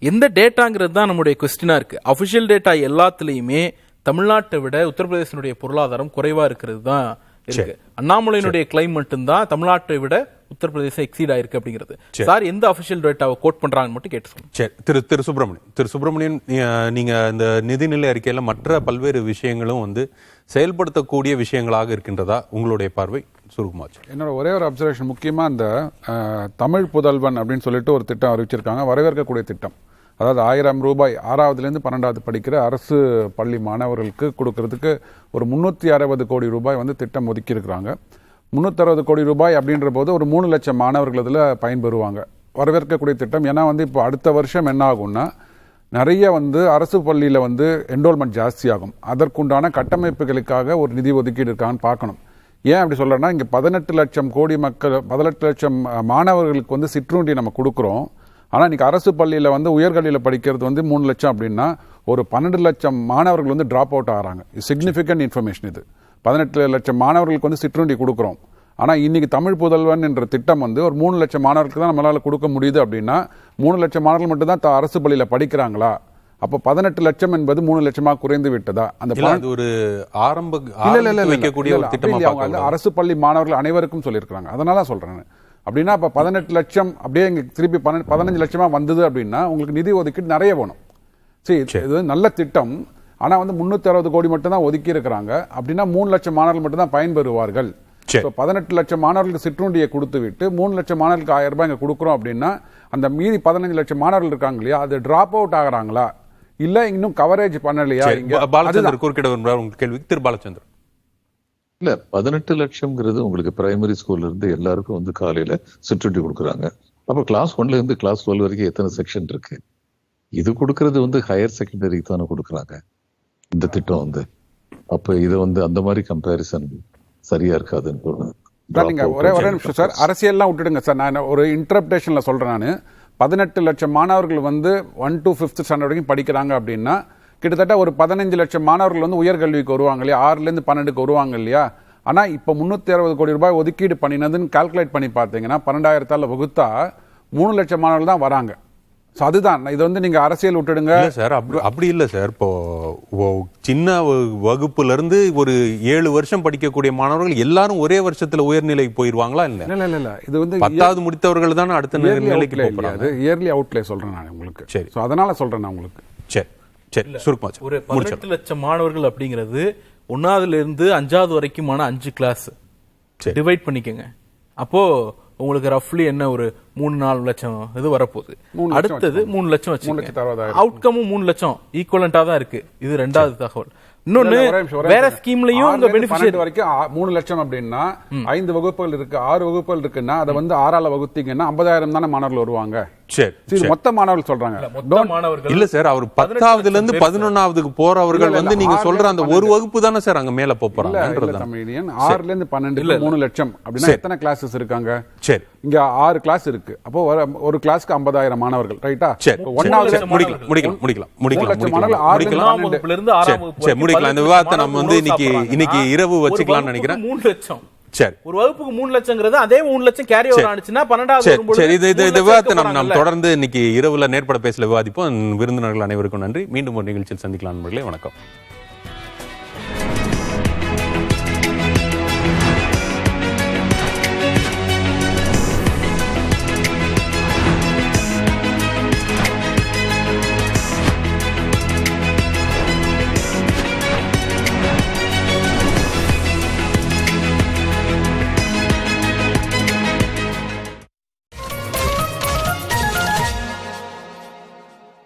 எந்த டேட்டாங்கிறது தான் நம்முடைய கொஸ்டினா இருக்கு. அபிஷியல் டேட்டா எல்லாத்துலயுமே தமிழ்நாட்டை விட உத்தரப்பிரதேசனுடைய பொருளாதாரம் குறைவா இருக்கிறது தான் இருக்கு. அண்ணாமலையினுடைய கிளைம் மட்டும்தான் தமிழ்நாட்டை விட உத்தரப்பிரதேசம் எக்ஸீட் ஆயிருக்கு அப்படிங்கிறது. சார் எந்த அபிஷியல் டேட்டாவை கோட் பண்றாங்கன்னு மட்டும் கேட்டு சொல்லுங்க. சரி, திரு சுப்பிரமணியன், நீங்க இந்த நிதிநிலை அறிக்கையில மற்ற பல்வேறு விஷயங்களும் வந்து செயல்படுத்தக்கூடிய விஷயங்களாக இருக்கின்றதா உங்களுடைய பார்வை? சுருக்குமாச்சு. என்னோட ஒரே ஒரு அப்சர்வேஷன், முக்கியமா இந்த தமிழ் புதல்வன் அப்படின்னு சொல்லிட்டு ஒரு திட்டம் அறிவிச்சிருக்காங்க, வரவேற்கக்கூடிய திட்டம். அதாவது 1000 ரூபாய் 6வதுலேருந்து 12வது படிக்கிற அரசு பள்ளி மாணவர்களுக்கு கொடுக்கறதுக்கு ஒரு 360 கோடி ரூபாய் வந்து திட்டம் ஒதுக்கியிருக்கிறாங்க. 360 கோடி ரூபாய் அப்படின்ற போது ஒரு 3 லட்சம் மாணவர்கள் இதில் பயன்பெறுவாங்க. வரவேற்கக்கூடிய திட்டம். ஏன்னா வந்து இப்போ அடுத்த வருஷம் என்ன ஆகும்னா, நிறைய வந்து அரசு பள்ளியில் வந்து என்ரோல்மெண்ட் ஜாஸ்தியாகும். அதற்குண்டான கட்டமைப்புகளுக்காக ஒரு நிதி ஒதுக்கீடு இருக்கான்னு பார்க்கணும். ஏன் அப்படி சொல்றேன்னா, இங்கே 18 லட்சம் கோடி மக்கள், 18 லட்சம் மாணவர்களுக்கு வந்து சிற்றுண்டி நம்ம கொடுக்குறோம். ஆனால் இன்னைக்கு அரசு பள்ளியில் வந்து உயர்கல்வியில் படிக்கிறது வந்து 3 லட்சம் அப்படின்னா ஒரு 12 லட்சம் மாணவர்கள் வந்து டிராப் அவுட் ஆகிறாங்க. சிக்னிஃபிகண்ட் இன்ஃபர்மேஷன் இது. 18 லட்சம் மாணவர்களுக்கு வந்து சிற்றுண்டி கொடுக்குறோம். ஆனால் இன்னைக்கு தமிழ் புதல்வன் என்ற திட்டம் வந்து ஒரு 3 லட்சம் மாணவர்களுக்கு தான் நம்மளால கொடுக்க முடியுது. அப்படின்னா 3 லட்சம் மாணவர்கள் மட்டும் தான் அரசு பள்ளியில் படிக்கிறாங்களா அப்போ 18 லட்சம் என்பது 3 லட்சமாக குறைந்து விட்டதா? இல்ல, அது ஒரு வைக்கக்கூடிய ஒரு திட்டமா அவங்க அரசு பள்ளி மாணவர்கள் அனைவருக்கும் சொல்லியிருக்காங்க. அதனால தான் சொல்றேன். அப்படின்னா அப்ப 18 லட்சம் அப்படியே இங்க திருப்பி 15 லட்சமா வந்தது அப்படின்னா உங்களுக்கு நிதி ஒதுக்கீடு நிறைய வேணும். சரி, இது நல்ல திட்டம். ஆனா 360 கோடி மட்டும் தான் ஒதுக்கி இருக்கிறாங்க. அப்படின்னா 3 லட்சம் மாணவர்கள் மட்டும் தான் பயன்பெறுவார்கள். 18 லட்சம் மாணவர்களுக்கு சிற்றுண்டியை கொடுத்து விட்டு 3 லட்சம் மாணவர்களுக்கு 1000 ரூபாய் இங்க கொடுக்குறோம் அப்படின்னா அந்த மீதி 15 லட்சம் மாணவர்கள் இருக்காங்க இல்லையா, அது டிராப் அவுட் ஆகுறாங்களா இல்ல இன்னும் கவரேஜ் பண்ணலையா? பாலச்சந்தர் குறுக்கிட உங்க கேள்விக்கு திரு பாலச்சந்தர். இல்ல 18 லட்சம்ங்கிறது உங்களுக்கு பிரைமரி ஸ்கூல்ல இருந்து எல்லாருக்கும் காலையில சிற்றுண்டி கொடுக்குறாங்க. அப்ப கிளாஸ் 1ல இருந்து கிளாஸ் 12 வரைக்கும் எத்தனை செக்ஷன் இருக்கு? இது கொடுக்கறது ஹையர் செகண்டரி தானே கொடுக்குறாங்க இந்த திட்டம். அப்ப இது அந்த மாதிரி கம்பேரிசன் சரியா இருக்காதுன்னு ஒரே நிமிஷம் சார், அரசியல்லாம் விட்டுடுங்க சார். நான் ஒரு இன்டர்பிரேஷன்ல சொல்றேன். நான் 18 லட்சம் மாணவர்கள் 1 to 5th ஸ்டாண்டர்ட் வரைக்கும் படிக்கிறாங்க அப்படின்னா கிட்டத்தட்ட ஒரு 15 லட்சம் மாணவர்கள் உயர்கல்விக்கு வருவாங்க இல்லையா, 6ல இருந்து 12க்கு வருவாங்க இல்லையா. ஆனா இப்ப 360 கோடி ரூபாய் ஒதுக்கீடு பண்ணினதுன்னு கால்குலேட் பண்ணி பார்த்தீங்கன்னா 12,000 வகுத்தா 3 லட்சம் மாணவர்கள் தான் வராங்க. அதுதான் இது நீங்க அரசியல் விட்டுடுங்க சார். அப்படி இல்ல சார். இப்போ சின்ன வகுப்புல இருந்து ஒரு 7 வருஷம் படிக்கக்கூடிய மாணவர்கள் எல்லாரும் ஒரே வருஷத்துல உயர்நிலைக்கு போயிருவாங்களா? இல்ல இல்ல இது 10வது முடித்தவர்கள் தானே அடுத்த நிலைக்கு போறாங்க. இயர்லி அவுட்லே சொல்றேன் நான் உங்களுக்கு. சரி, அதனால சொல்றேன் நான் உங்களுக்கு. சரி சரி, சுருக்கமா ஒரு 18 லட்சம் மாணவர்கள் அப்படிங்கிறது 1ஆவதுல இருந்து 5ஆவது வரைக்குமான 5 கிளாஸ் டிவைட் பண்ணிக்கங்க. அப்போ உங்களுக்கு ரஃப்லி என்ன ஒரு 3-4 லட்சம் இது வரப்போகுது. அடுத்தது 3 லட்சம் வச்சுக்கோங்க. அவுட்கமும் 3 லட்சம் ஈக்குவலண்டா தான் இருக்கு. இது 2வது தகவல். இன்னொன்னு வேற ஸ்கீம்லயும் உங்க பெனிஃபிஷியரி வரைக்கும் 3 லட்சம் அப்படின்னா 5 வகுப்புகள் இருக்கு, 6 வகுப்புகள் இருக்குன்னா அதை 6ஆல வகுத்தீங்கன்னா 50,000 தானே மாணவர்கள் வருவாங்க. சரி, மொத்த மாணவர்கள் சொல்றாங்க. இல்ல சார், அவர் 10ஆவதுல இருந்து 11ஆவதுக்கு போறவர்கள் நீங்க சொல்ற அந்த ஒரு வகுப்பு தானே சார் அங்க மேல போறாங்க. 6ல இருந்து 12 3 லட்சம் அப்படின்னா எத்தனை கிளாஸஸ் இருக்காங்க? சரி, இங்க 6 கிளாஸ் இருக்கு. அப்போ ஒரு கிளாஸ்க்கு 50,000 மாணவர்கள். ரைட்டா? முடிக்கலாம் இந்த விவாதத்தை. நம்ம இன்னைக்கு இரவு வச்சுக்கலாம்னு நினைக்கிறேன். 3 லட்சம் ஒரு வகுப்புக்கு 3 லட்சங்கிறது அதே 3 லட்சம் கேரி ஓவர் ஆனிச்சுன்னா 12வது இந்த விவாதத்தை நம்ம தொடர்ந்து இன்னைக்கு இரவுல நேர்பட பேசல விவாதிப்போம். விருந்தினர்கள் அனைவருக்கும் நன்றி. மீண்டும் ஒரு நிகழ்ச்சியில் சந்திக்கலாம் நண்பர்களே. வணக்கம்.